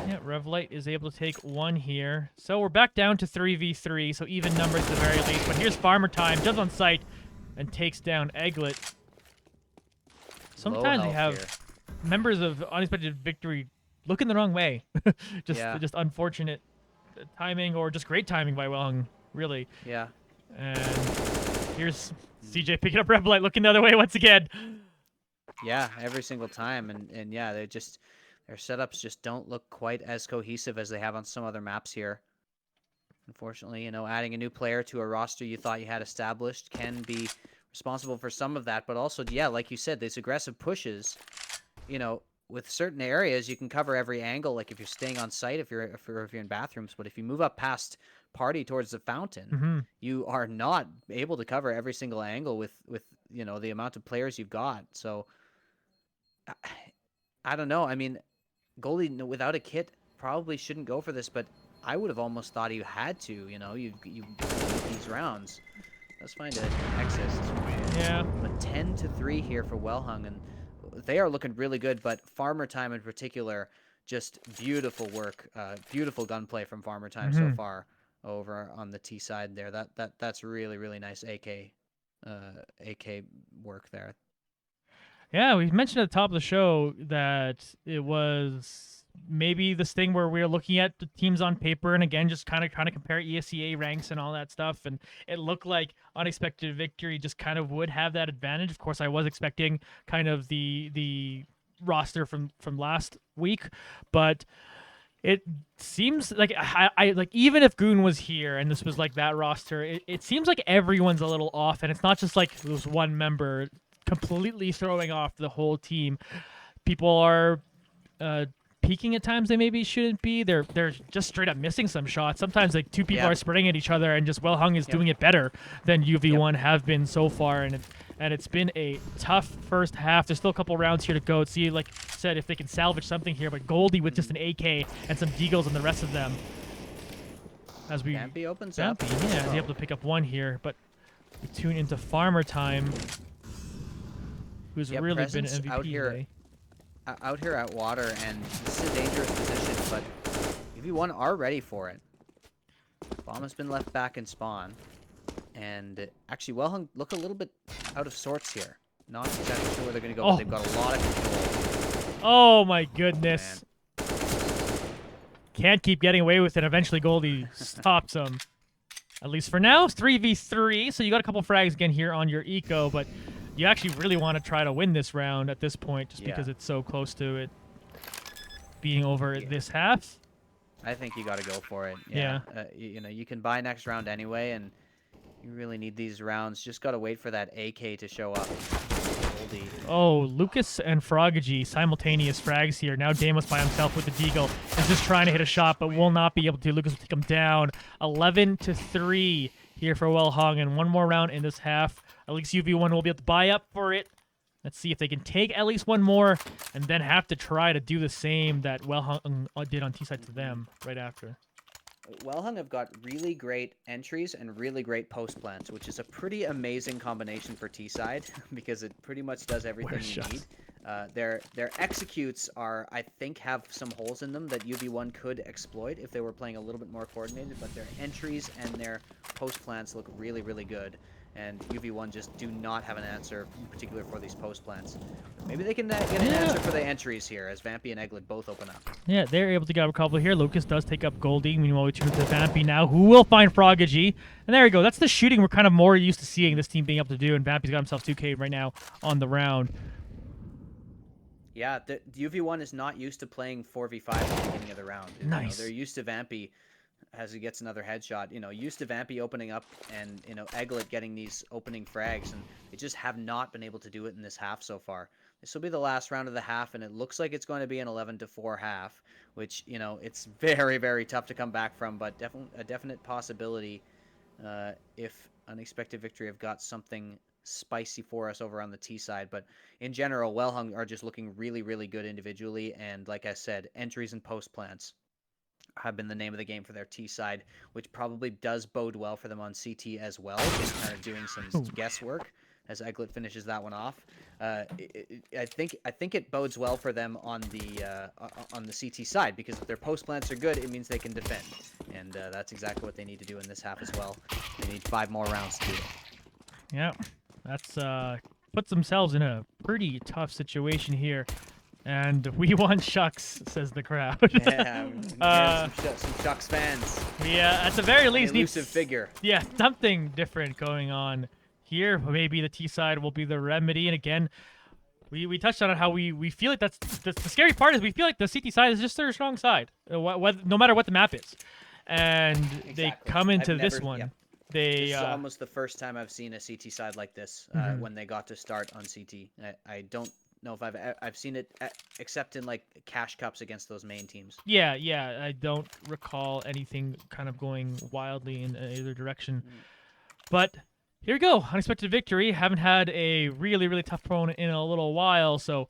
Yeah, Revlight is able to take 1 here. So we're back down to 3v3, so even numbers at the very least. But here's Farmer Time, jumps on site and takes down Egglet. Sometimes they have members of Unexpected Victory looking the wrong way. just unfortunate timing or just great timing by Wellhung, really. Yeah. And here's CJ picking up Revlight, looking the other way once again. Yeah, every single time. And yeah, their setups just don't look quite as cohesive as they have on some other maps here. Unfortunately, you know, adding a new player to a roster you thought you had established can be responsible for some of that. But also, yeah, like you said, these aggressive pushes, you know, with certain areas, you can cover every angle. Like if you're staying on site, if you're in bathrooms. But if you move up past party towards the fountain, you are not able to cover every single angle with you know, the amount of players you've got. So I don't know. I mean, Goldie without a kit probably shouldn't go for this, but I would have almost thought he had to, you know, you these rounds. Let's find an exit. Yeah. But 10-3 here for Wellhung, and they are looking really good, but Farmer Time in particular, just beautiful work, beautiful gunplay from Farmer Time so far over on the T side there. That's really nice AK work there. Yeah, we mentioned at the top of the show that it was maybe this thing where we're looking at the teams on paper and again just kind of compare ESEA ranks and all that stuff, and it looked like Unexpected Victory just kind of would have that advantage. Of course, I was expecting kind of the roster from last week, but it seems like I like even if Goon was here and this was like that roster, it seems like everyone's a little off, and it's not just like this one member completely throwing off the whole team. People are peaking at times they maybe shouldn't be. They're just straight up missing some shots. Sometimes like 2 people are spraying at each other, and just Wellhung is doing it better than UV1 have been so far. And it's been a tough first half. There's still a couple rounds here to go. See, like I said, if they can salvage something here. But Goldie with just an AK and some deagles and the rest of them. As we Campy opens up. Yeah, he's able to pick up 1 here. But we tune into Farmer Time, who's really been an MVP out here. today. Out here at water, and this is a dangerous position, but UV1 are ready for it. Bomb has been left back in spawn, and actually Wellhung look a little bit out of sorts here. Not exactly sure where they're going to go, but they've got a lot of control. Oh my goodness. Can't keep getting away with it. Eventually Goldie stops him. At least for now, it's 3v3, so you got a couple frags again here on your eco, but you actually really want to try to win this round at this point, just because it's so close to it being over this half. I think you got to go for it. Yeah. You know, you can buy next round anyway, and you really need these rounds. Just got to wait for that AK to show up. Goldie. Oh, Lucas and Frogagy, simultaneous frags here. Now Damos by himself with the deagle is just trying to hit a shot, but will not be able to. Lucas will take him down. 11-3 here for Wellhung, and 1 more round in this half. At least UV1 will be able to buy up for it. Let's see if they can take at least 1 more and then have to try to do the same that Wellhung did on T-side to them right after. Wellhung have got really great entries and really great post plants, which is a pretty amazing combination for T-side because it pretty much does everything you need. Their executes are, I think, have some holes in them that UV1 could exploit if they were playing a little bit more coordinated, but their entries and their post plants look really good. and UV1 just do not have an answer, in particular for these post plants. Maybe they can get an answer for the entries here, as Vampy and Eglet both open up. Yeah, they're able to get up a couple here. Lucas does take up Goldie. Meanwhile, we turn to Vampy now, who will find Froggy. And there we go. That's the shooting we're kind of more used to seeing this team being able to do, and Vampy's got himself 2K right now on the round. Yeah, the UV1 is not used to playing 4v5 at the beginning of the round. Nice. They're used to Vampy as he gets another headshot. Used to Vampy opening up and, Eglet getting these opening frags, and they just have not been able to do it in this half so far. This will be the last round of the half, and it looks like it's going to be an 11-4 half, which, it's very, very tough to come back from, but a definite possibility if Unexpected Victory have got something spicy for us over on the T side. But in general, Wellhung are just looking really, really good individually, and like I said, entries and post plants have been the name of the game for their T side, which probably does bode well for them on CT as well, just kind of doing some guesswork as Eglet finishes that one off. I think it bodes well for them on the CT side, because if their post plants are good, it means they can defend, and that's exactly what they need to do in this half as well. They need 5 more rounds to do it. Yeah, that's puts themselves in a pretty tough situation here. And we want Shucks, says the crowd. Yeah, some Shucks fans. Yeah, at the very least, an elusive figure. Yeah, something different going on here. Maybe the T side will be the remedy. And again, we touched on it, how we feel like that's the scary part is we feel like the CT side is just their strong side, no matter what the map is. And exactly. They come into this one. Yeah. This is almost the first time I've seen a CT side like this when they got to start on CT. I don't know if I've seen it except in like cash cups against those main teams. Yeah, I don't recall anything kind of going wildly in either direction. But here we go, Unexpected Victory. Haven't had a really, really tough opponent in a little while, so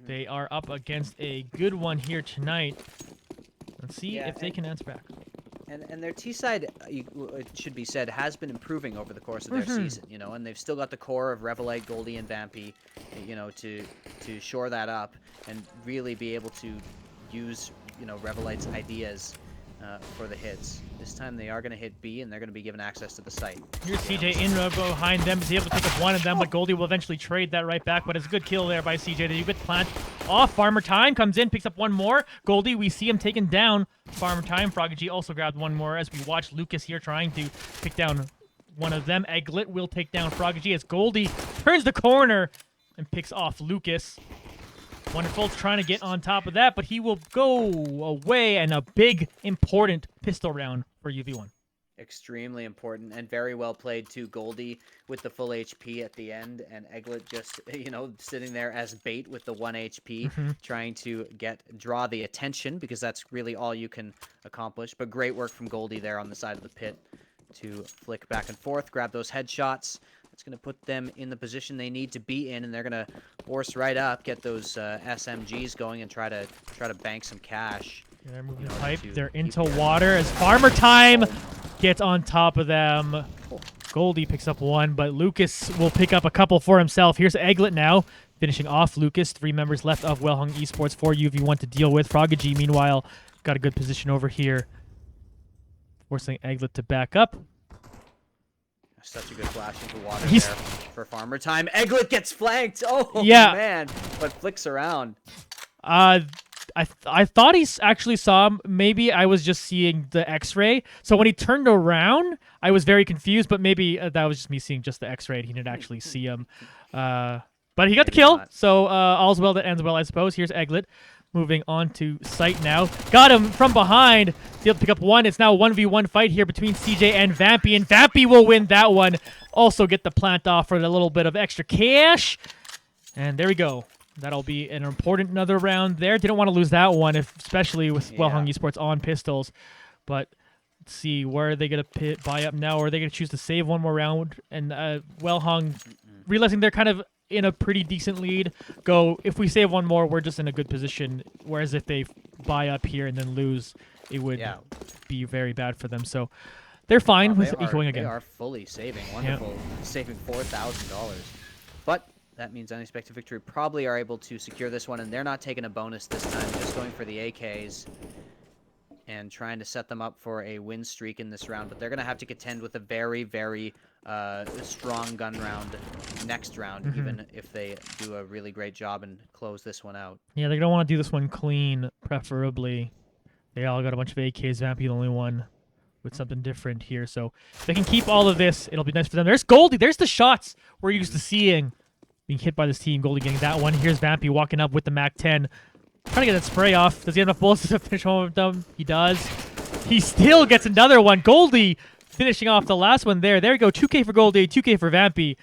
they are up against a good one here tonight. Let's see if they can answer back. And their T side, it should be said, has been improving over the course of their season, and they've still got the core of Revelite, Goldie, and Vampy, to shore that up and really be able to use, Revelite's ideas for the hits. This time they are going to hit B, and they're going to be given access to the site. Here's CJ in behind them. He's able to pick up one of them, but Goldie will eventually trade that right back. But it's a good kill there by CJ. Did you get plant off? Farmer Time comes in, picks up one more. Goldie, we see him taken down. Farmer Time. Froggy G also grabbed one more as we watch Lucas here trying to pick down one of them. Eglet will take down Froggy G as Goldie turns the corner and picks off Lucas. Wonderful trying to get on top of that, but he will go away, and a big, important pistol round for UV1. Extremely important and very well played too. Goldie with the full HP at the end, and Eglet just, sitting there as bait with the 1 HP, trying to draw the attention, because that's really all you can accomplish. But great work from Goldie there on the side of the pit to flick back and forth, grab those headshots. It's going to put them in the position they need to be in, and they're going to force right up, get those SMGs going, and try to bank some cash. Yeah, they're moving the pipe. They're into water as Farmer Time gets on top of them. Goldie picks up one, but Lucas will pick up a couple for himself. Here's Eglet now, finishing off Lucas. 3 members left of Wellhung Esports for UV1 to deal with. Froggy G, meanwhile, got a good position over here, forcing Eglet to back up. Such a good flash into water there for Farmer Time. Eglet gets flanked. Oh, yeah. Man. But flicks around. I thought he actually saw him. Maybe I was just seeing the X-ray. So when he turned around, I was very confused. But maybe that was just me seeing just the X-ray. He didn't actually see him. But he got the kill. So all's well that ends well, I suppose. Here's Eglet. Moving on to site now. Got him from behind. Able to pick up one. It's now a 1v1 fight here between CJ and Vampy. And Vampy will win that one. Also get the plant off for a little bit of extra cash. And there we go. That'll be an important another round there. Didn't want to lose that one, especially with Wellhung Esports on pistols. But let's see, where are they going to buy up now? Or are they going to choose to save one more round? And Wellhung, realizing they're kind of in a pretty decent lead, go, if we save one more, we're just in a good position. Whereas if they buy up here and then lose, it would be very bad for them. So they're fine with equaling again. They are fully saving. Wonderful. Saving $4,000. But that means Unexpected Victory probably are able to secure this one, and they're not taking a bonus this time, just going for the AKs. and trying to set them up for a win streak in this round. But they're going to have to contend with a very, very strong gun round next round, even if they do a really great job and close this one out. Yeah, they're going to want to do this one clean, preferably. They all got a bunch of AKs. Vampy the only one with something different here. So if they can keep all of this, it'll be nice for them. There's Goldie. There's the shots we're used to seeing being hit by this team. Goldie getting that one. Here's Vampy walking up with the MAC-10. Trying to get that spray off. Does he have enough bullets to finish home with them? He does. He still gets another one. Goldie finishing off the last one there. There we go. 2K for Goldie, 2K for Vampy.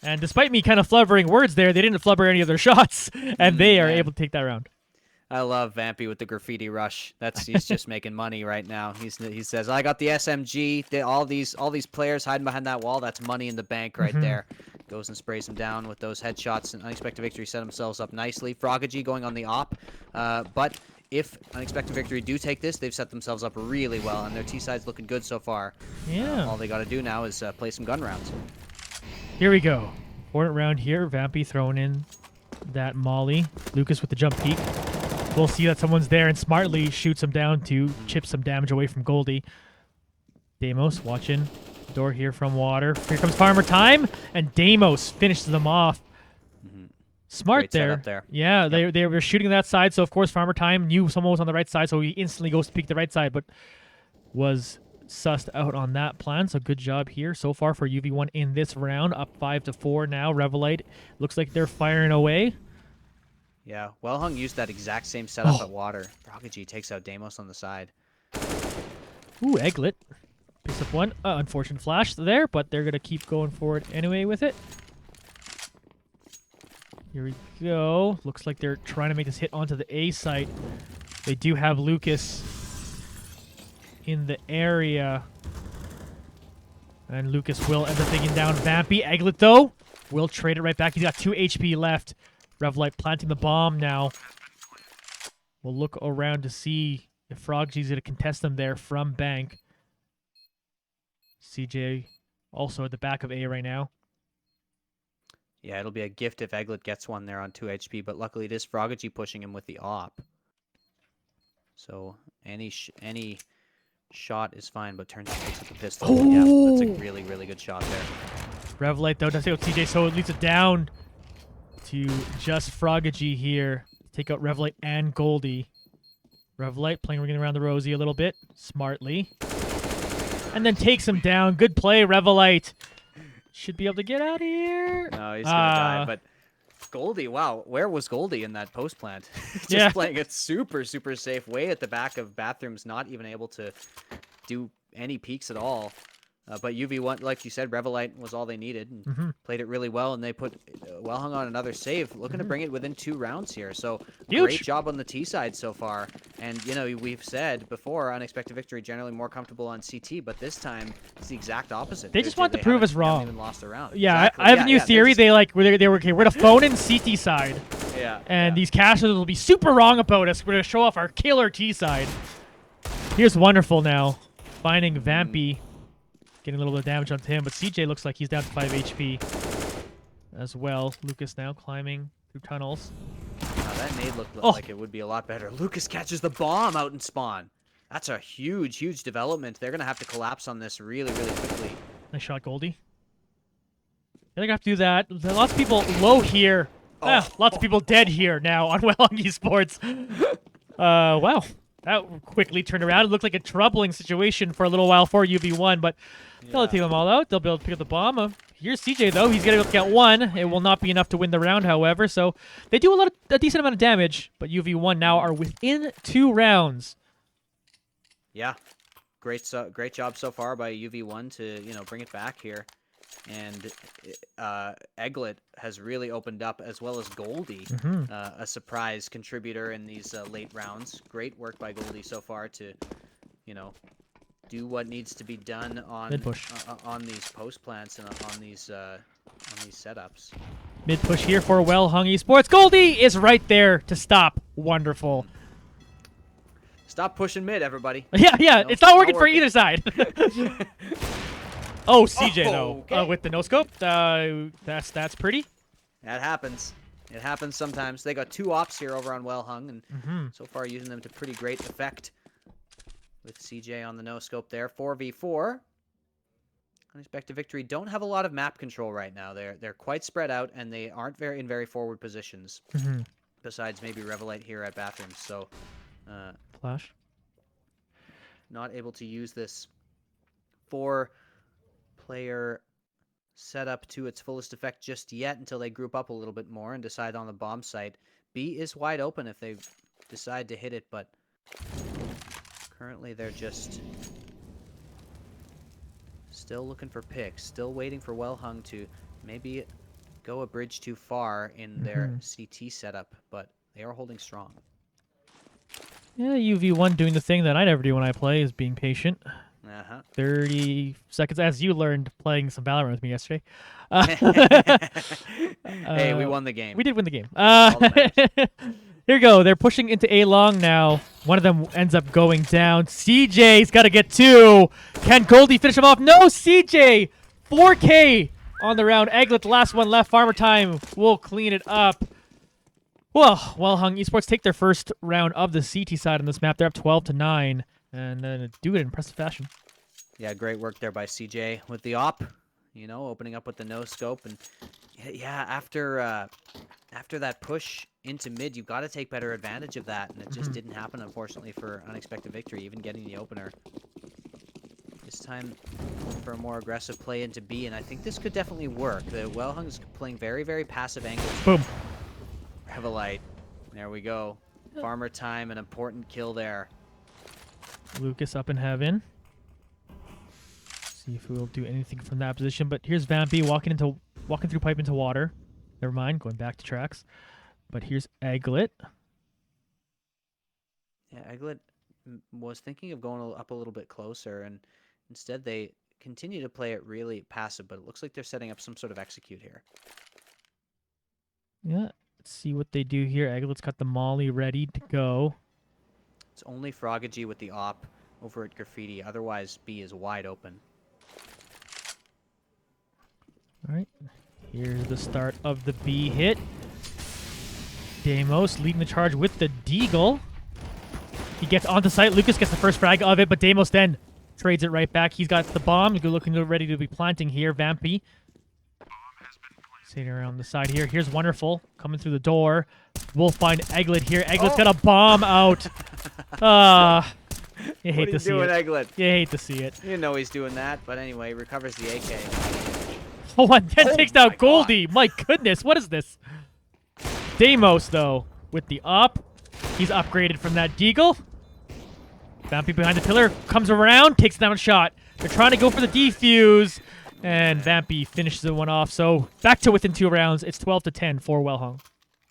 And despite me kind of flubbering words there, they didn't flubber any of their shots. And they are able to take that round. I love Vampy with the graffiti rush. He's just making money right now. He says, "I got the SMG. All these players hiding behind that wall. That's money in the bank right there." Goes and sprays him down with those headshots. And Unexpected Victory set themselves up nicely. Froggy going on the op, but if Unexpected Victory do take this, they've set themselves up really well, and their T side's looking good so far. Yeah. All they got to do now is play some gun rounds. Here we go. Important round here. Vampy throwing in that molly. Lucas with the jump peek. We'll see that someone's there and smartly shoots him down to chip some damage away from Goldie. Deimos watching. Door here from water. Here comes Farmer Time, and Deimos finishes them off. Smart Great setup there. Yeah, they were shooting that side, so of course Farmer Time knew someone was on the right side, so he instantly goes to peek the right side, but was sussed out on that plan. So good job here so far for UV1 in this round. Up 5-4 now. Revelite looks like they're firing away. Yeah, Wellhung used that exact same setup at water. Froggy takes out Deimos on the side. Ooh, Egglet picks up one. Unfortunate flash there, but they're going to keep going forward anyway with it. Here we go. Looks like they're trying to make this hit onto the A site. They do have Lucas in the area. And Lucas will end up taking down Vampy. Egglet, though, will trade it right back. He's got 2 HP left. Revelite planting the bomb now. We'll look around to see if Froggy's going to contest them there from Bank. CJ also at the back of A right now. Yeah, it'll be a gift if Egglet gets one there on 2 HP, but luckily it is Froggy pushing him with the op. So any shot is fine, but turns and takes with the pistol. Oh! Yeah, that's a really, really good shot there. Revelite, though, does take out CJ, so it leads it down to just Froggy here. Take out Revelite and Goldie. Revelite playing ringing around the rosy a little bit, smartly. And then takes him down. Good play, Revelite. Should be able to get out of here. No, he's going to die, but Goldie, wow, where was Goldie in that post plant? Just playing it super, super safe, way at the back of bathrooms, not even able to do any peeks at all. But UV1, like you said, Revelite was all they needed and played it really well, and they put Wellhung on another save, looking to bring it within 2 rounds here. So great job on the T side so far. And, you know, we've said before, Unexpected Victory generally more comfortable on CT, but this time it's the exact opposite. They just want to prove us wrong. Even lost a round. Yeah, exactly. I have a new theory. They were okay. We're gonna phone in CT side. Yeah. And these casters will be super wrong about us. We're gonna show off our killer T side. Here's Wonderful now, finding Vampy. Getting a little bit of damage onto him, but CJ looks like he's down to 5 HP as well. Lucas now climbing through tunnels. Now that nade looked like it would be a lot better. Lucas catches the bomb out in spawn. That's a huge, huge development. They're going to have to collapse on this really, really quickly. Nice shot, Goldie. They're going to have to do that. There's lots of people low here. Lots of people dead here now on Wellhung Esports. Wow. That quickly turned around. It looked like a troubling situation for a little while for UV1, but they'll take them all out. They'll be able to pick up the bomb. Here's CJ, though. He's going to get one. It will not be enough to win the round, however. So they do a decent amount of damage, but UV1 now are within 2 rounds. Yeah. Great job so far by UV1 to, bring it back here. And Egglet has really opened up, as well as Goldie, a surprise contributor in these late rounds. Great work by Goldie so far to, do what needs to be done on these post plants and on these setups. Mid push here for Wellhung Esports. Goldie is right there to stop. Wonderful. Stop pushing mid, everybody. Yeah, it's not working for either side. Oh, CJ though, okay. with the no scope. That's pretty. That happens. It happens sometimes. They got 2 ops here over on Wellhung, and so far using them to pretty great effect. with CJ on the no-scope there. 4v4. Unexpected Victory don't have a lot of map control right now. They're quite spread out, and they aren't in very forward positions. Besides maybe Revelite here at Bathrooms. So, Flash. not able to use this 4-player setup to its fullest effect just yet until they group up a little bit more and decide on the bomb site. B is wide open if they decide to hit it, but currently they're just still looking for picks, still waiting for Wellhung to maybe go a bridge too far in their CT setup, but they are holding strong. Yeah, UV1 doing the thing that I never do when I play, is being patient. 30 seconds, as you learned playing some Valorant with me yesterday. Hey, we won the game. We did win the game. All that matters. Here we go. They're pushing into A long now. One of them ends up going down. CJ's got to get 2. Can Goldie finish him off? No, CJ! 4K on the round. Egglet, the last one left. Farmer Time will clean it up. Well, Wellhung Esports take their first round of the CT side on this map. They're up 12-9, and then do it in impressive fashion. Yeah, great work there by CJ with the op. You know, opening up with the no-scope. And yeah, after that push into mid, you got to take better advantage of that, and it just didn't happen, unfortunately, for Unexpected Victory, even getting the opener. This time, for a more aggressive play into B, and I think this could definitely work. The Wellhung is playing very, very passive angles. Boom. Revelite. There we go. Farmer Time, an important kill there. Lucas up in heaven. See if we'll do anything from that position. But here's Vampy walking through pipe into water. Never mind, going back to tracks. But here's Egglet. Yeah, Egglet was thinking of going up a little bit closer, and instead they continue to play it really passive, but it looks like they're setting up some sort of execute here. Yeah, let's see what they do here. Egglet's got the molly ready to go. It's only Froggy with the op over at Graffiti. Otherwise, B is wide open. All right, here's the start of the B hit. Deimos leading the charge with the Deagle. He gets onto site. Lucas gets the first frag of it, but Deimos then trades it right back. He's got the bomb. He's looking ready to be planting here. Vampy sitting around the side here. Here's Wonderful coming through the door. We'll find Egglet here. Egglet's got a bomb out. You hate to see it. Egglet? You hate to see it. You know he's doing that, but anyway, recovers the AK. Oh, and then takes down Goldie. My goodness, what is this? Deimos, though, with the up. He's upgraded from that Deagle. Vampy behind the pillar, comes around, takes down a shot. They're trying to go for the defuse, and Vampy finishes the one off. So back to within 2 rounds. It's 12-10 for Wellhung.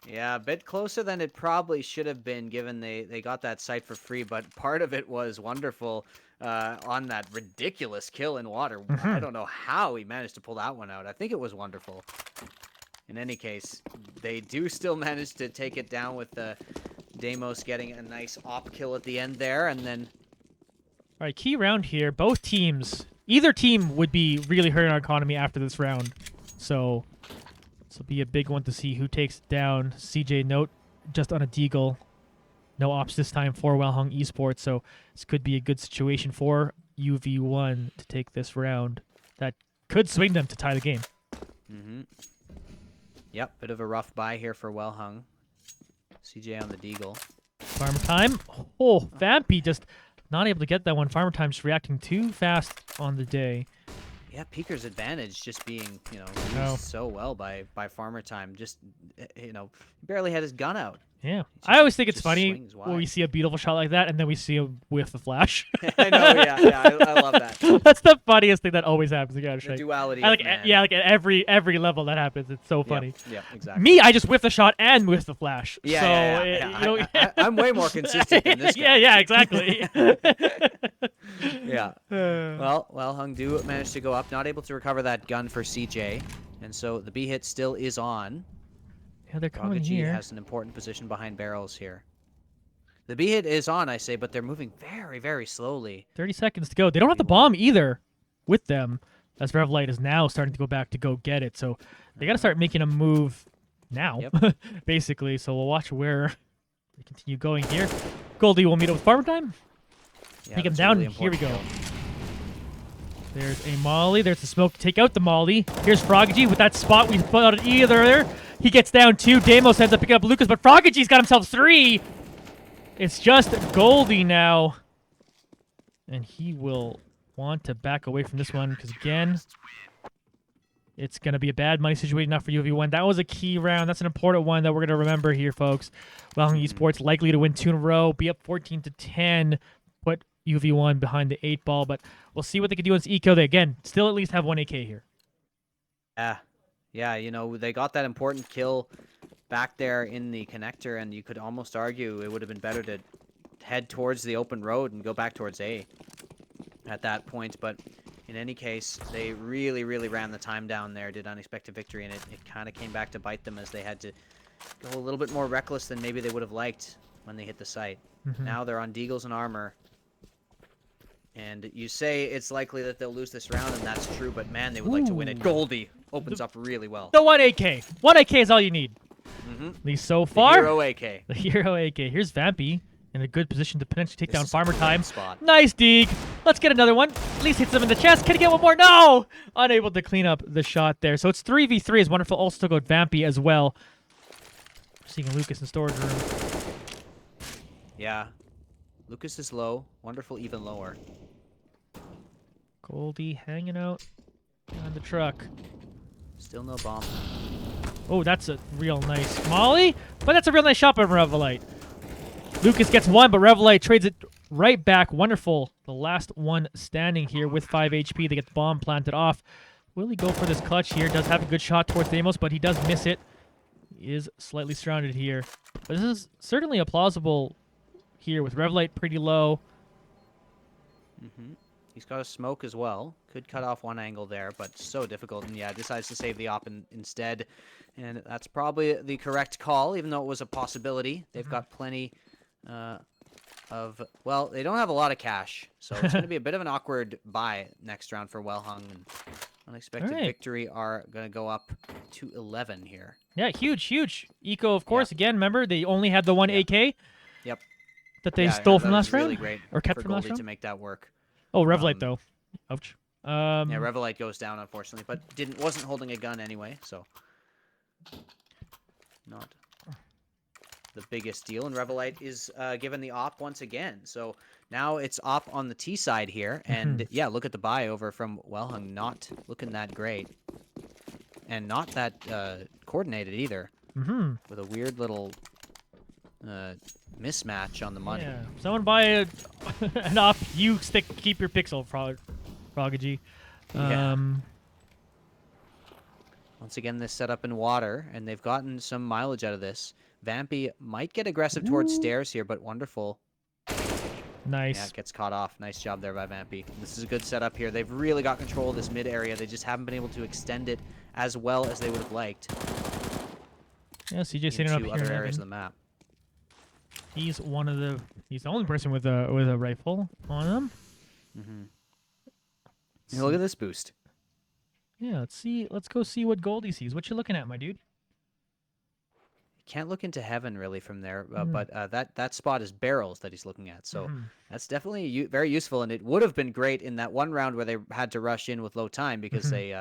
Yeah, a bit closer than it probably should have been, given they got that site for free, but part of it was Wonderful on that ridiculous kill in water. I don't know how he managed to pull that one out. I think it was Wonderful. In any case, they do still manage to take it down with Deimos getting a nice op kill at the end there, and then... All right, key round here. Both teams, either team would be really hurting our economy after this round. So this will be a big one to see who takes down CJ Note just on a Deagle. No ops this time for Wellhung Esports, so this could be a good situation for UV1 to take this round. That could swing them to tie the game. Yep, bit of a rough buy here for Wellhung. CJ on the Deagle. Farmer Time. Oh, Vampy just not able to get that one. Farmer Time just reacting too fast on the day. Yeah, Peeker's advantage just being, used so well by Farmer Time. Just, barely had his gun out. Yeah. I always think it's funny when we see a beautiful shot like that and then we see him with the flash. I know, yeah, I love that. That's the funniest thing that always happens. The duality like, of man. yeah, like at every level that happens. It's so funny. Yep, exactly. Me, I just whiff the shot and whiff the flash. Yeah. I'm way more consistent than this guy. Yeah, exactly. Yeah. Well, Wellhung do manage to go up, not able to recover that gun for CJ, and so the B hit still is on. Yeah, they're coming Froggy here. has an important position behind barrels here. The B hit is on, I say, but they're moving very, very slowly. 30 seconds to go. They don't have the bomb either with them, as Revelite is now starting to go back to go get it. So they got to start making a move now, basically. So we'll watch where they continue going here. Goldie will meet up with Farmer Time. Yeah, Take him that's a down. really Here we go. important kill. There's a molly. There's the smoke to take out the molly. Here's Froggy with that spot we put out at either. He gets down 2. Damos ends up picking up Lucas, but Froggy's got himself 3. It's just Goldie now. And he will want to back away from this one because, again, it's going to be a bad money situation now for UV1. That was a key round. That's an important one that we're going to remember here, folks. Wellhung Esports likely to win 2 in a row, be up 14-10, put UV1 behind the 8 ball, but we'll see what they can do against Eco. They, again, still at least have 1 AK here. Yeah, you know, they got that important kill back there in the connector, and you could almost argue it would have been better to head towards the open road and go back towards A at that point. But in any case, they really, really ran the time down there, did unexpected victory, and it kind of came back to bite them as they had to go a little bit more reckless than maybe they would have liked when they hit the site. Now they're on Deagles and armor. And you say it's likely that they'll lose this round, and that's true, but man, they would like to win it. Goldie opens up really well. The 1 AK. 1 AK is all you need. At least so far. The hero AK. The hero AK. Here's Vampy in a good position to potentially take down is Farmer a Time. spot. Nice dig. Let's get another one. At least hits him in the chest. Can he get one more? No! Unable to clean up the shot there. So it's 3v3 is wonderful. Also took out Vampy as well. Seeing Lucas in storage room. Yeah. Lucas is low. Wonderful even lower. Goldie hanging out on the truck. Still no bomb. Oh, that's a real nice molly, but that's a real nice shot by Revelite. Lucas gets 1, but Revelite trades it right back. Wonderful. The last one standing here with 5 HP. They get the bomb planted off. Will he go for this clutch here? Does have a good shot towards Deimos, but he does miss it. He is slightly surrounded here. But this is certainly a plausible here with Revelite pretty low. He's got a smoke as well. Could cut off one angle there, but so difficult. And yeah, decides to save the op instead. And that's probably the correct call, even though it was a possibility. They've got plenty of... Well, they don't have a lot of cash, so it's going to be a bit of an awkward buy next round for Wellhung. And unexpected victory are going to go up to 11 here. Yeah, huge, huge. Eco, of course, again, remember, they only had the 1 AK Yep. that they stole from last round? Really great or kept for from last Goldie round? to make that work. Oh, Revelite, though. Ouch. Yeah, Revelite goes down, unfortunately, but wasn't holding a gun anyway, so not the biggest deal. And Revelite is given the op once again, so now it's op on the T side here, and yeah, look at the buy over from Wellhung, not looking that great, and not that coordinated either, with a weird little mismatch on the money. Yeah. Someone buy an op. You keep your pixel, Prodigy. Once again, this set up in water, and they've gotten some mileage out of this. Vampy might get aggressive towards stairs here, but wonderful. Nice. Yeah, it gets caught off. Nice job there by Vampy. This is a good setup here. They've really got control of this mid area. They just haven't been able to extend it as well as they would have liked. Yeah, CJ sitting up into here. other areas of the map. He's the only person with a rifle on him. Yeah, look at this boost. Yeah, let's go see what Goldie sees. What you looking at, my dude? Can't look into heaven really from there, but that spot is barrels that he's looking at. So that's definitely very useful, and it would have been great in that one round where they had to rush in with low time because they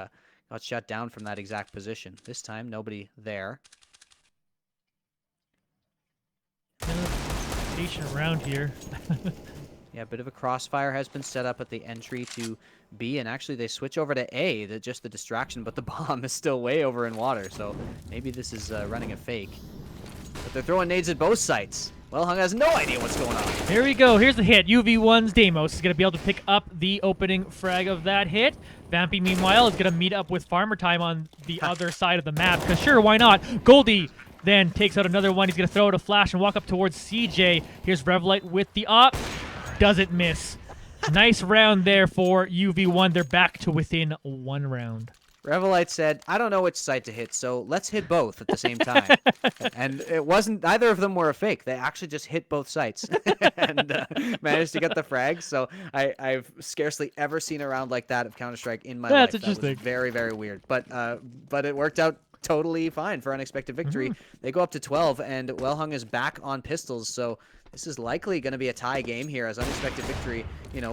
got shut down from that exact position. This time, nobody there. Station around here. Yeah, a bit of a crossfire has been set up at the entry to B, and actually they switch over to A, just the distraction, but the bomb is still way over in water, so maybe this is running a fake. But they're throwing nades at both sites. Wellhung has no idea what's going on. Here we go. Here's the hit. UV1's Deimos is going to be able to pick up the opening frag of that hit. Vampy, meanwhile, is going to meet up with Farmer Time on the other side of the map, because sure, why not? Goldie then takes out another one. He's going to throw out a flash and walk up towards CJ. Here's Revelite with the op. Doesn't miss. Nice round there for UV1. They're back to within 1 round. Revelite said, I don't know which site to hit, so let's hit both at the same time. And it wasn't, neither of them were a fake. They actually just hit both sites and managed to get the frags. So I've scarcely ever seen a round like that of Counter-Strike in my life. That's interesting. That was very, very weird. But it worked out totally fine for Unexpected Victory. They go up to 12, and Wellhung is back on pistols, so this is likely going to be a tie game here as Unexpected Victory,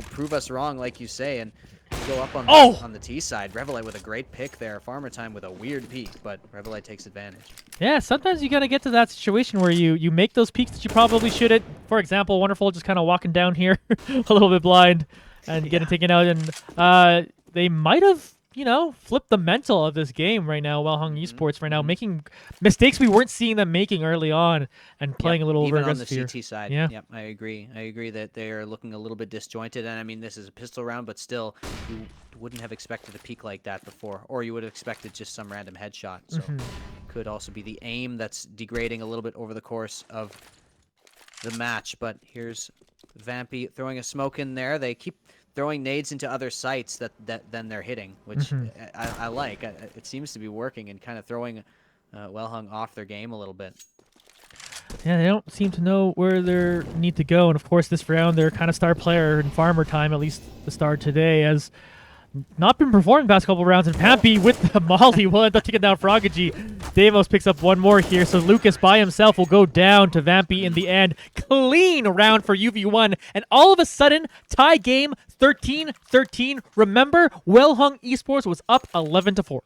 prove us wrong, like you say, and go up on the T side. Revelite with a great pick there. Farmer Time with a weird peek, but Revelite takes advantage. Yeah, sometimes you gotta get to that situation where you make those peaks that you probably shouldn't. For example, Wonderful just kind of walking down here a little bit blind and getting taken out, and they might have flipped the mental of this game right now. Wellhung Esports right now making mistakes we weren't seeing them making early on and playing a little over aggressive even on here. the CT side. Yeah, yep, I agree. I agree that they are looking a little bit disjointed, and I mean this is a pistol round, but still, you wouldn't have expected a peak like that before, or you would have expected just some random headshot. So could also be the aim that's degrading a little bit over the course of the match. But here's Vampy throwing a smoke in there. They keep throwing nades into other sites that then they're hitting, which I like. It seems to be working and kind of throwing Wellhung off their game a little bit. Yeah, they don't seem to know where they need to go. And of course, this round, their kind of star player in Farmer Time, at least the star today, has not been performing the past couple rounds. And Vampy with the Molly will end up taking down Frogagy. Deimos picks up one more here, so Lucas by himself will go down to Vampy in the end. Clean round for UV1, and all of a sudden, tie game 13-13. Remember, Wellhung Esports was up 11-4.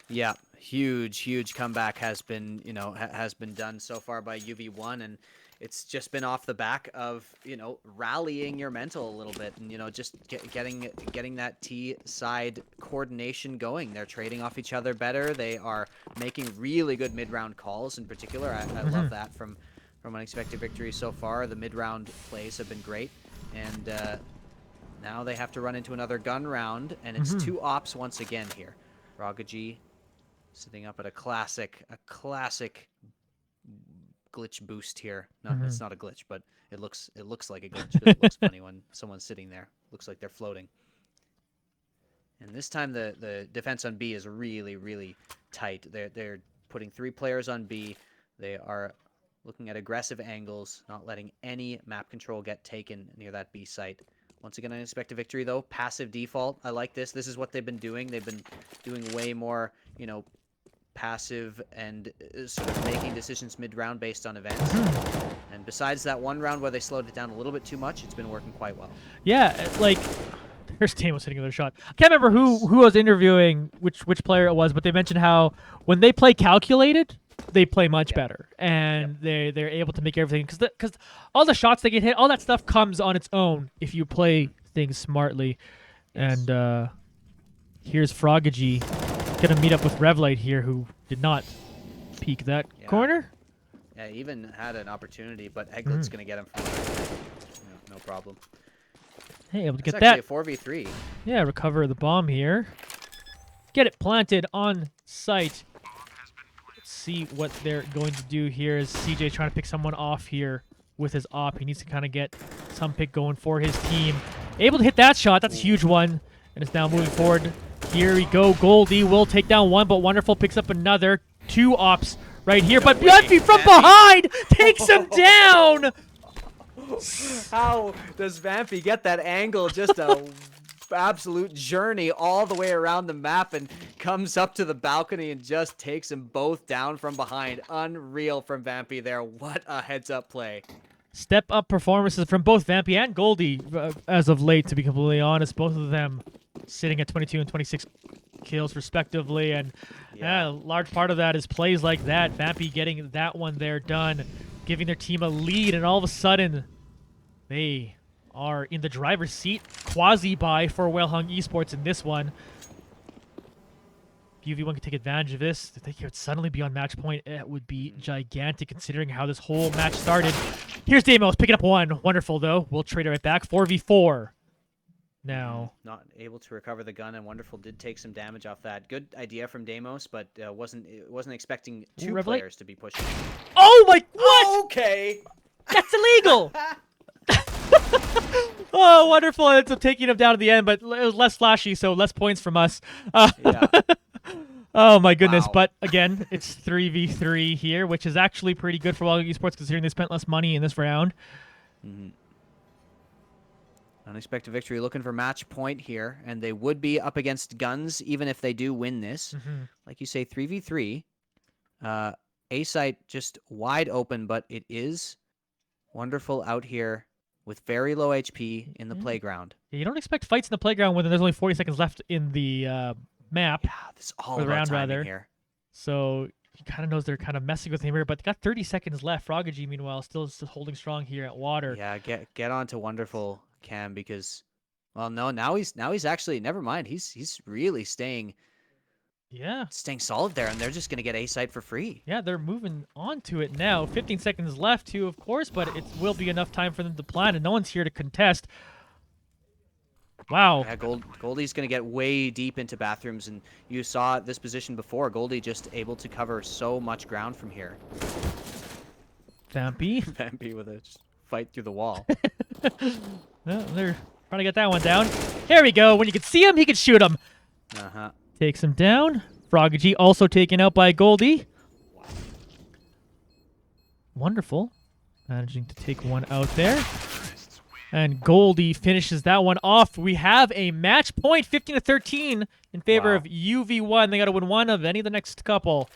Yeah, huge comeback has been has been done so far by UV1, and it's just been off the back of rallying your mental a little bit, and just getting that T side coordination going. They're trading off each other better. They are making really good mid-round calls. In particular, I love that from Unexpected Victory so far. The mid-round plays have been great, and now they have to run into another gun round, and it's two ops once again here. Ragaji sitting up at a classic glitch boost here. No, it's not a glitch, but it looks like a glitch. It looks funny when someone's sitting there. Looks like they're floating. And this time the defense on B is really tight. They're putting 3 players on B. They are looking at aggressive angles, not letting any map control get taken near that B site. Once again, Unexpected Victory though, passive default. I like this. This is what they've been doing. They've been doing way more, passive and sort of making decisions mid-round based on events. And besides that one round where they slowed it down a little bit too much, it's been working quite well. Yeah, there's Deimos hitting another shot. I can't remember who I was interviewing, which player it was, but they mentioned how when they play calculated, they play much better, and they're able to make everything, because all the shots they get hit, all that stuff comes on its own if you play things smartly. And here's Frogagy gonna meet up with Revelite here, who did not peek that corner. Yeah, he even had an opportunity, but Eglet's gonna get him from no problem. Hey, able to That's get that. actually a 4v3. Yeah, recover the bomb here. Get it planted on site. Let's see what they're going to do here. Is CJ trying to pick someone off here with his op. He needs to kind of get some pick going for his team. Able to hit that shot. That's a huge one. And it's now moving forward. Here we go. Goldie will take down one, but Wonderful picks up another. 2 ops right here. But Vampy from behind takes him down. How does Vampy get that angle? Just a absolute journey all the way around the map, and comes up to the balcony and just takes them both down from behind. Unreal from Vampy there. What a heads-up play. Step-up performances from both Vampy and Goldie as of late, to be completely honest. Both of them sitting at 22 and 26 kills respectively, and a large part of that is plays like that. Vampy getting that one there done, giving their team a lead, and all of a sudden they are in the driver's seat. Quasi-buy for Wellhung Esports in this one. If UV1 could take advantage of this, if they could suddenly be on match point, it would be gigantic considering how this whole match started. Here's Deimos picking up one. Wonderful, though. We'll trade it right back. 4v4. Now. Not able to recover the gun, and Wonderful did take some damage off that. Good idea from Deimos, but wasn't expecting 2 players to be pushing. Oh my, what? Okay. That's illegal. Oh, Wonderful ends up taking him down at the end, but it was less flashy, so less points from us. Oh my goodness. Wow. But again, it's 3v3 here, which is actually pretty good for Wellhung Esports considering they spent less money in this round. Unexpected Victory looking for match point here, and they would be up against guns even if they do win this. Like you say, 3v3. A site just wide open, but it is Wonderful out here with very low HP in the playground. You don't expect fights in the playground when there's only 40 seconds left in the map. Yeah, this is all Or the about round, timing rather. here. So he kind of knows they're kind of messing with him here, but they got 30 seconds left. Froggy, meanwhile, still holding strong here at water. Yeah, get on to Wonderful, Cam, because well, no, now he's actually never mind. He's really staying solid there, and they're just gonna get A site for free. Yeah, they're moving on to it now. 15 seconds left too, of course, but it will be enough time for them to plan, and no one's here to contest. Wow. Yeah, Goldie's going to get way deep into bathrooms, and you saw this position before. Goldie just able to cover so much ground from here. Vampy. Vampy with a fight through the wall. Well, they're trying to get that one down. Here we go. When you can see him, he can shoot him. Uh-huh. Takes him down. Froggy also taken out by Goldie. Wonderful. Managing to take one out there. And Goldie finishes that one off. We have a match point, 15-13 in favor of UV1. They got to win one of any of the next couple.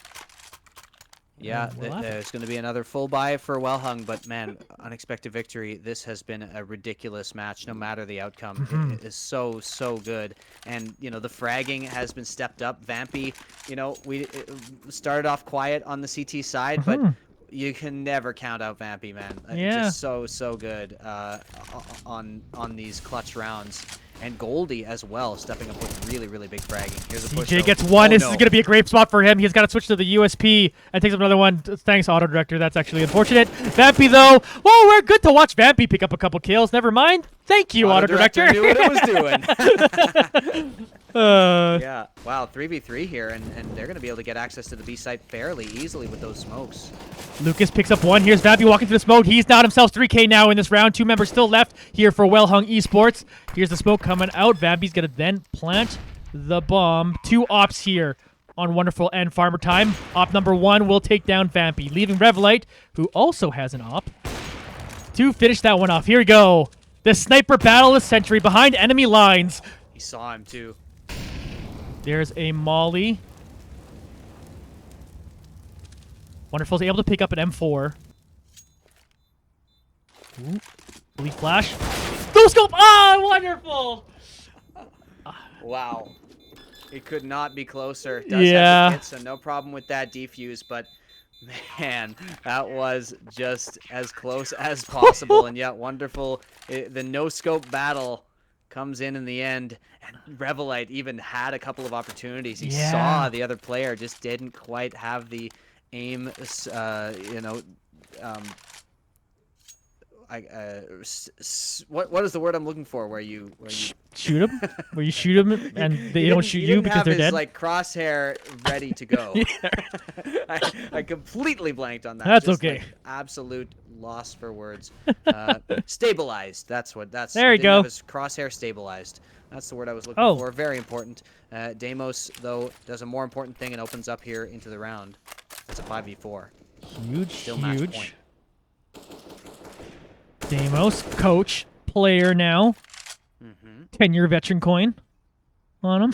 Yeah, there's going to be another full buy for Wellhung, but man, unexpected victory. This has been a ridiculous match, no matter the outcome. It is so good. And, you know, the fragging has been stepped up. Vampy, you know, we started off quiet on the CT side, but you can never count out Vampy, man. Yeah. Just so good on these clutch rounds. And Goldie as well, stepping up with really big fragging. Here's a push. CJ gets one. This is going to be a great spot for him. He's got to switch to the USP and takes up another one. Thanks, Auto Director. That's actually unfortunate. Vampy, though. Well, we're good to watch Vampy pick up a couple kills. Never mind. Thank you, Auto Director. Knew what it was doing. Yeah. Wow, 3v3 here, and they're going to be able to get access to the B site fairly easily with those smokes. Lucas picks up one. Here's Vampy walking through the smoke. He's down himself 3K now in this round. 2 members still left here for Wellhung Esports. Here's the smoke coming out. Vampy's going to then plant the bomb. 2 ops here on Wonderful and Farmer Time. Op number 1 will take down Vampy, leaving Revelite, who also has an op, to finish that one off. Here we go. The sniper battle of the century behind enemy lines. He saw him too. There's a Molly. Wonderful's able to pick up an M4. Ooh. Elite flash. No scope! Ah, Wonderful! Wow. It could not be closer. Does Yeah. have the hit, so no problem with that defuse, but man, that was just as close as possible. And yet, Wonderful, the no-scope battle comes in the end, and Revelite even had a couple of opportunities. He saw the other player, just didn't quite have the aim, what is the word I'm looking for? Where you shoot them? Where you shoot them and they don't shoot you because they're his, dead? like crosshair ready to go. I completely blanked on that. That's Just, okay. Like, absolute loss for words. Stabilized. That's what. That's there you didn't go. have his crosshair stabilized. That's the word I was looking for. Very important. Deimos though does a more important thing and opens up here into the round. It's a 5v4. Still match Huge. point. Deimos, coach, player now. 10-year veteran coin on him.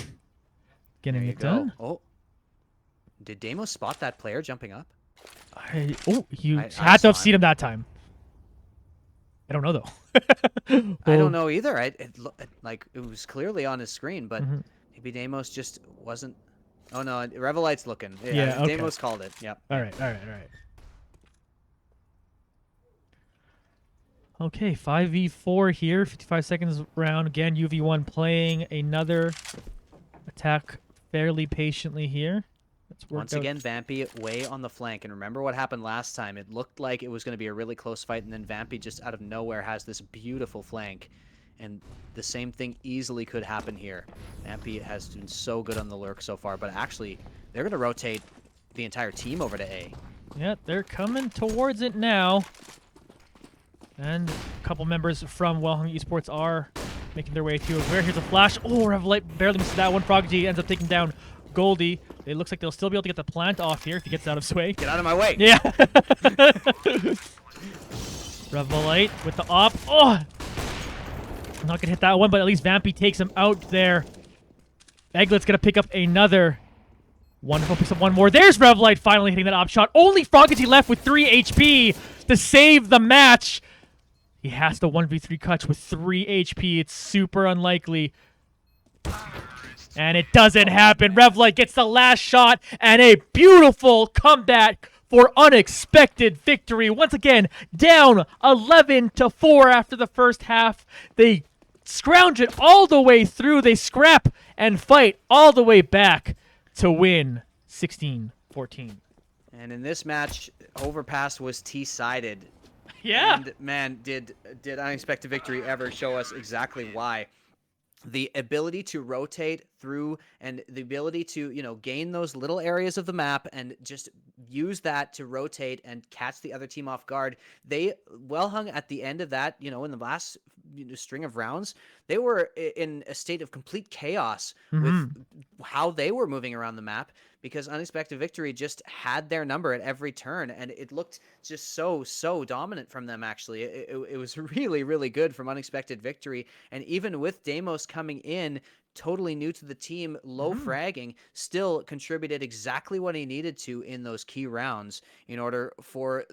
Getting it done. Oh, did Deimos spot that player jumping up? You I had to saw have seen him that time. I don't know though. I don't know either. It was clearly on his screen, but maybe Deimos just wasn't. Oh no, Revelite's looking. Yeah, okay. Deimos called it. Yep. All right. Okay, 5v4 here, 55 seconds round. Again, UV1 playing another attack fairly patiently here. Once again, Vampy way on the flank. And remember what happened last time. It looked like it was going to be a really close fight, and then Vampy just out of nowhere has this beautiful flank. And the same thing easily could happen here. Vampy has been so good on the lurk so far, but actually, they're going to rotate the entire team over to A. Yeah, they're coming towards it now. And a couple members from Wellhung Esports are making their way to where. Here's a flash. Oh, Revelite barely misses that one. Froggy ends up taking down Goldie. It looks like they'll still be able to get the plant off here if he gets out of sway. Get out of my way. Yeah. Revelite with the op. Oh! Not gonna hit that one, but at least Vampy takes him out there. Eglet's gonna pick up another Wonderful piece of one more. There's Revlight finally hitting that op shot. Only Froggy left with 3 HP to save the match. He has to 1v3 Kutch with 3 HP. It's super unlikely. And it doesn't happen. Revlight gets the last shot and a beautiful comeback for unexpected victory. Once again, down 11-4 after the first half. They scrounge it all the way through. They scrap and fight all the way back to win 16-14. And in this match, Overpass was T-sided. Yeah. And man, did Unexpected Victory ever show us exactly why. The ability to rotate through and the ability to, gain those little areas of the map and just use that to rotate and catch the other team off guard. They well hung at the end of that, in the last string of rounds. They were in a state of complete chaos with how they were moving around the map, because Unexpected Victory just had their number at every turn, and it looked just so dominant from them, actually. It was really, really good from Unexpected Victory, and even with Deimos coming in, totally new to the team, low fragging, still contributed exactly what he needed to in those key rounds in order for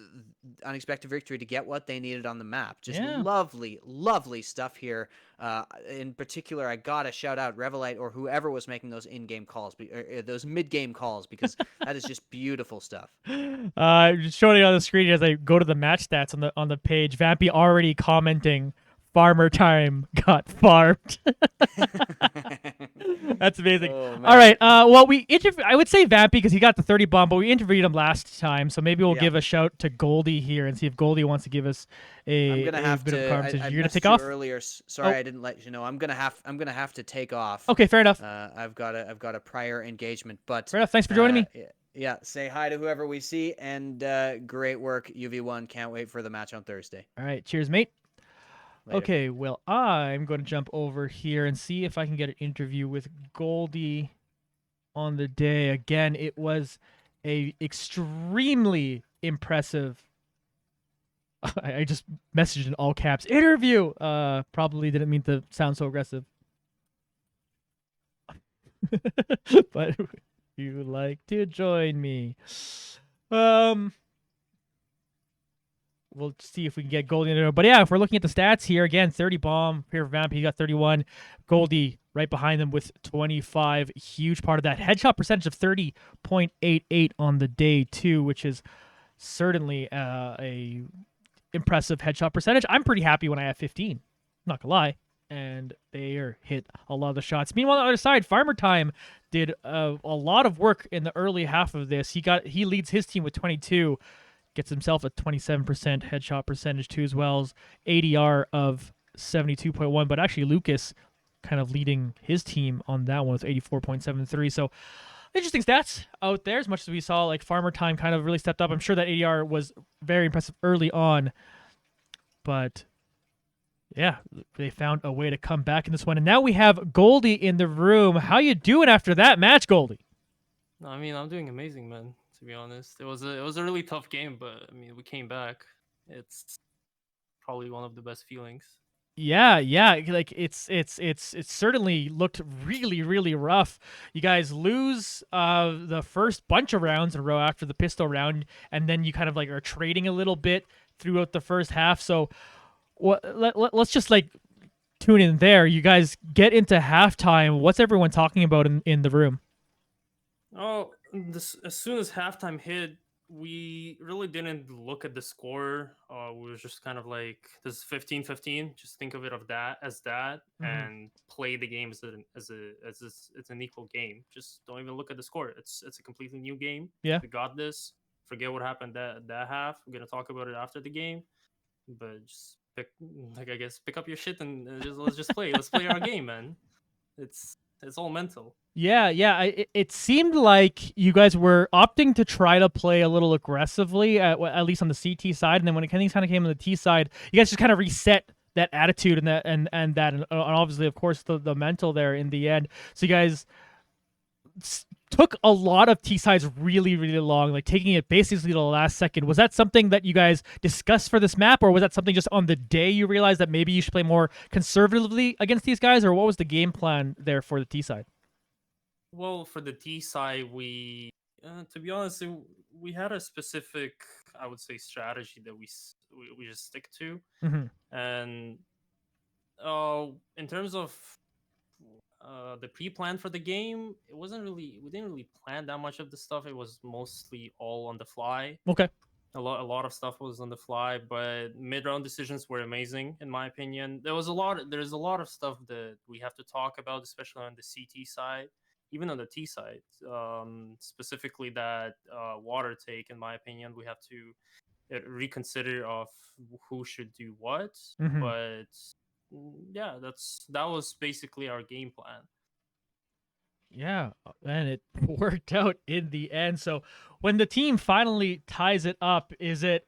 Unexpected Victory to get what they needed on the map. Just lovely, lovely stuff here. In particular, I gotta shout out Revelite or whoever was making those in-game calls, those mid-game calls, because that is just beautiful stuff. Just showing it on the screen as I go to the match stats on the page. Vampy already commenting, "Farmer time got farmed." That's amazing. Oh, all right. Well, I would say Vampy because he got the 30 bomb, but we interviewed him last time, so maybe we'll give a shout to Goldie here and see if Goldie wants to give us a bit of conversation. You're gonna take off earlier. Sorry, I didn't let you know. I'm gonna have to take off. Okay, fair enough. I've got a prior engagement, but fair enough. Thanks for joining me. Yeah, say hi to whoever we see, and great work, UV1. Can't wait for the match on Thursday. All right, cheers, mate. Later. Okay, well, I'm going to jump over here and see if I can get an interview with Goldie on the day. Again, it was a extremely impressive. I just messaged in all caps interview. Probably didn't mean to sound so aggressive. But you like to join me. We'll see if we can get Goldie in there. But yeah, if we're looking at the stats here, again, 30 bomb here for Vamp. He got 31. Goldie right behind them with 25. Huge part of that. Headshot percentage of 30.88 on the day, too, which is certainly a impressive headshot percentage. I'm pretty happy when I have 15. Not gonna lie. And they hit a lot of the shots. Meanwhile, on the other side, Farmer Time did a lot of work in the early half of this. He leads his team with 22. Gets himself a 27% headshot percentage too, as well as ADR of 72.1. But actually, Lucas kind of leading his team on that one with 84.73. So interesting stats out there. As much as we saw, like Farmer Time kind of really stepped up. I'm sure that ADR was very impressive early on, but yeah, they found a way to come back in this one. And now we have Goldie in the room. How you doing after that match, Goldie? I mean, I'm doing amazing, man. To be honest, it was a really tough game, but I mean, we came back. It's probably one of the best feelings. Yeah, like it's certainly looked really, really rough. You guys lose the first bunch of rounds in a row after the pistol round, and then you kind of like are trading a little bit throughout the first half. So let's just like tune in there. You guys get into halftime. What's everyone talking about in the room? Oh, as soon as halftime hit, we really didn't look at the score. We were just kind of like, this is 15-15. Just think of it as that, and play the game as an equal game. Just don't even look at the score. It's a completely new game. Yeah, we got this. Forget what happened that half. We're gonna talk about it after the game, but just pick up your shit and let's just play. Let's play our game, man. It's all mental. Yeah. It seemed like you guys were opting to try to play a little aggressively, at least on the CT side, and then when things kind of came on the T side, you guys just kind of reset that attitude and obviously, of course, the mental there in the end. So you guys took a lot of T sides really, really long, like taking it basically to the last second. Was that something that you guys discussed for this map, or was that something just on the day you realized that maybe you should play more conservatively against these guys, or what was the game plan there for the T side? Well, for the T side, to be honest, we had a specific, I would say, strategy that we just stick to, Hmm. and in terms of the pre-plan for the game, we didn't really plan that much of the stuff. It was mostly all on the fly. Okay. A lot of stuff was on the fly, but mid-round decisions were amazing in my opinion. There's a lot of stuff that we have to talk about, especially on the CT side, even on the T side. Specifically that water take, in my opinion, we have to reconsider of who should do what. Hmm. But yeah, that was basically our game plan. Yeah, and it worked out in the end. So when the team finally ties it up, is it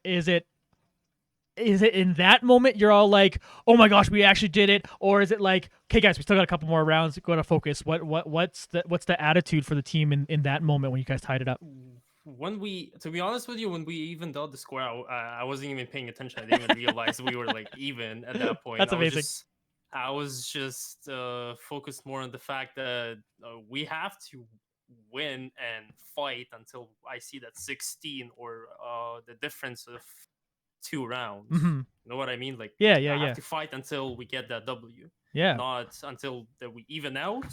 in that moment you're all like, "Oh my gosh, we actually did it," or is it like, "Okay, guys, we still got a couple more rounds. Go to focus." What's the attitude for the team in that moment when you guys tied it up? To be honest with you, when we evened out the score, I wasn't even paying attention. I didn't even realize we were like even at that point. That's amazing. I was just focused more on the fact that we have to win and fight until I see that 16 or the difference of 2 rounds. Hmm. You know what I mean? Like, Yeah, I yeah, have yeah, to fight until we get that W, yeah, not until that we even out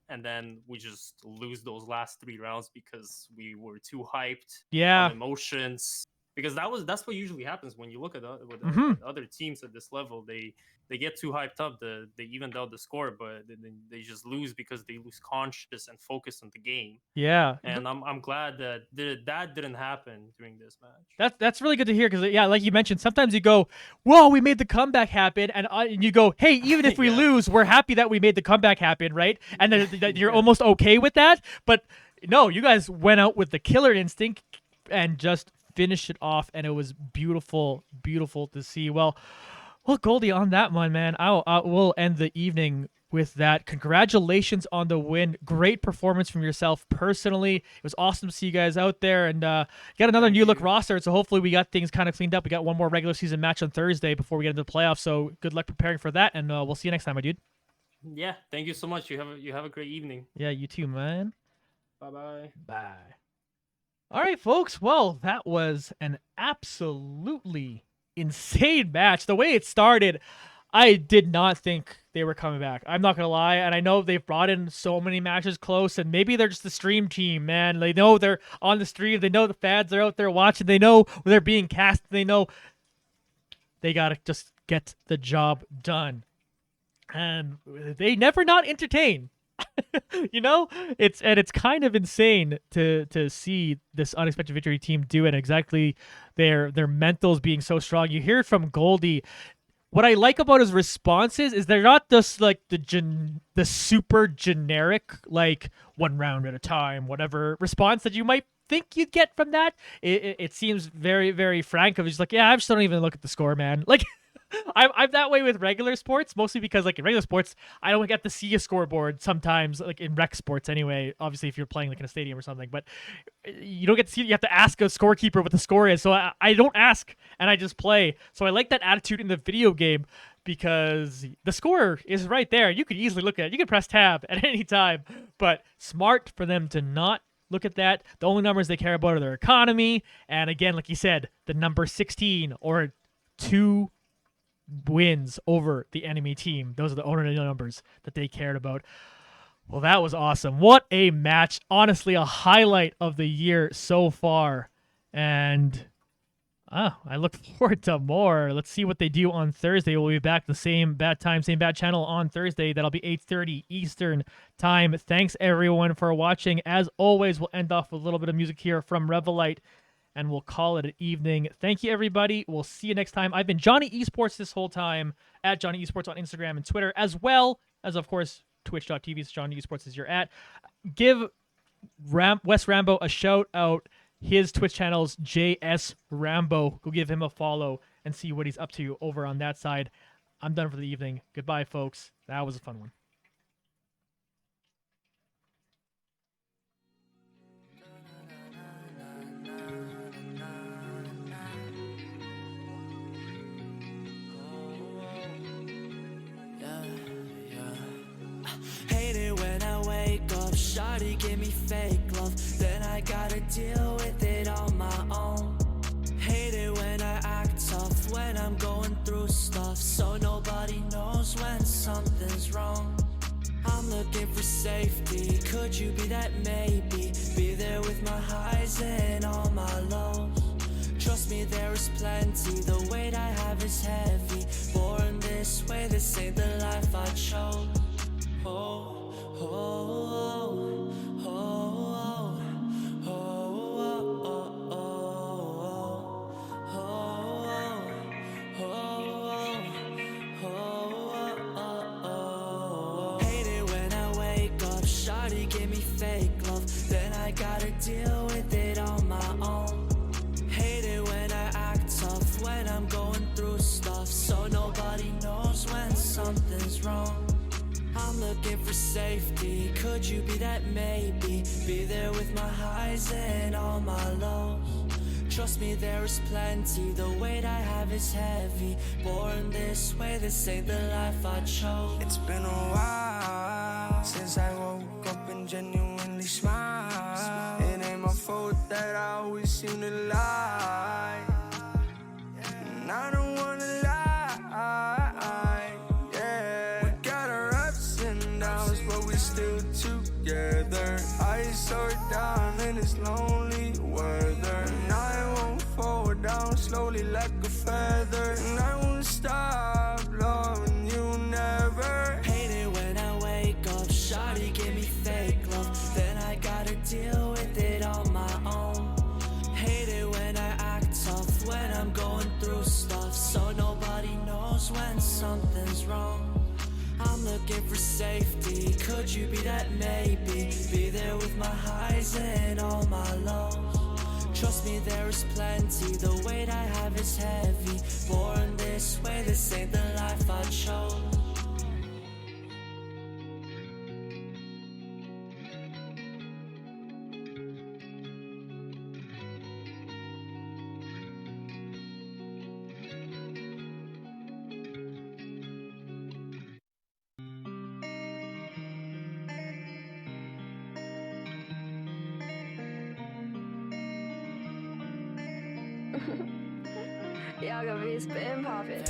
and then we just lose those last 3 rounds because we were too hyped yeah. on emotions. Because that's what usually happens when you look at Hmm. at other teams at this level. They get too hyped up. They evened out the score, but they just lose because they lose conscious and focus on the game. Yeah. And I'm glad that that didn't happen during this match. That's really good to hear because yeah, like you mentioned, sometimes you go, "Whoa, we made the comeback happen," and you go, "Hey, even if we Yeah. lose, we're happy that we made the comeback happen, right?" And then you're almost okay with that. But no, you guys went out with the killer instinct and just finished it off, and it was beautiful, beautiful to see. Well, Goldie, on that one, man, we'll end the evening with that. Congratulations on the win. Great performance from yourself personally. It was awesome to see you guys out there, and got another Thank new look you. roster. So hopefully we got things kind of cleaned up. We got one more regular season match on Thursday before we get into the playoffs. So good luck preparing for that, and we'll see you next time, my dude. Yeah, thank you so much. You have a great evening. Yeah, you too, man. Bye bye. Bye. All right, folks. Well, that was an absolutely insane match. The way it started, I did not think they were coming back. I'm not gonna lie, and I know they've brought in so many matches close, and maybe they're just the stream team, man. They know they're on the stream. They know the fans are out there watching. They know they're being cast. They know they gotta just get the job done, and they never not entertain. It's kind of insane to see this unexpected victory team do it. Exactly, their mentals being so strong. You hear it from Goldie. What I like about his responses is they're not just like the super generic, like one round at a time, whatever response that you might think you'd get from that. It seems very, very frank. Of just like, yeah, I just don't even look at the score, man. Like, I'm that way with regular sports, mostly because like in regular sports, I don't get to see a scoreboard sometimes, like in rec sports anyway. Obviously, if you're playing like in a stadium or something, but you don't get to see. You have to ask a scorekeeper what the score is. So I don't ask, and I just play. So I like that attitude in the video game because the score is right there. You could easily look at it. You can press tab at any time, but smart for them to not look at that. The only numbers they care about are their economy, and again, like you said, the number 16 or 2 wins over the enemy team. Those are the only numbers that they cared about. Well, that was awesome. What a match. Honestly, a highlight of the year so far. And I look forward to more. Let's see what they do on Thursday. We'll be back the same bad time, same bad channel on Thursday. That'll be 8:30 Eastern time. Thanks, everyone, for watching. As always, we'll end off with a little bit of music here from Revelite, and we'll call it an evening. Thank you, everybody. We'll see you next time. I've been Johnny Esports this whole time, at Johnny Esports on Instagram and Twitter, as well as, of course, twitch.tv. So Johnny Esports is your at. Give Wes Rambo a shout out. His Twitch channel's JS Rambo. Go give him a follow and see what he's up to over on that side. I'm done for the evening. Goodbye, folks. That was a fun one. Hate it when I wake up shawty give me fake love, then I gotta deal with it on my own. Hate it when I act tough, when I'm going through stuff, so nobody knows when something's wrong. I'm looking for safety, could you be that maybe? Be there with my highs and all my lows. Trust me, there is plenty, the weight I have is heavy. Born this way, this ain't the life I chose. Oh, oh, oh, oh, oh, oh, oh, oh, oh. Hate it when I wake up, shawty give me fake love, then I gotta deal with it on my own. Hate it when I act tough, when I'm going through stuff, so nobody knows when something's wrong. I'm looking for safety, could you be that maybe? Be there with my highs and all my lows. Trust me, there is plenty, the weight I have is heavy. Born this way, this ain't the life I chose. It's been a while since I woke up and genuinely smiled. It ain't my fault that I always seem to lie, and I don't wanna lie, yeah. We got our ups and downs, but we still together. I slow it down in this lonely weather, and I won't fall down slowly like a feather, and I won't stop loving you never. Hate it when I wake up, shawty give me fake love, then I gotta deal with it on my own. Hate it when I act tough, when I'm going through stuff, so nobody knows when something's wrong. I'm looking for safety, could you be that maybe? Be there with my highs and all my lows. Trust me, there is plenty, the weight I have is heavy. Born this way, this ain't the life I chose. Y'all gonna be spin poppin'.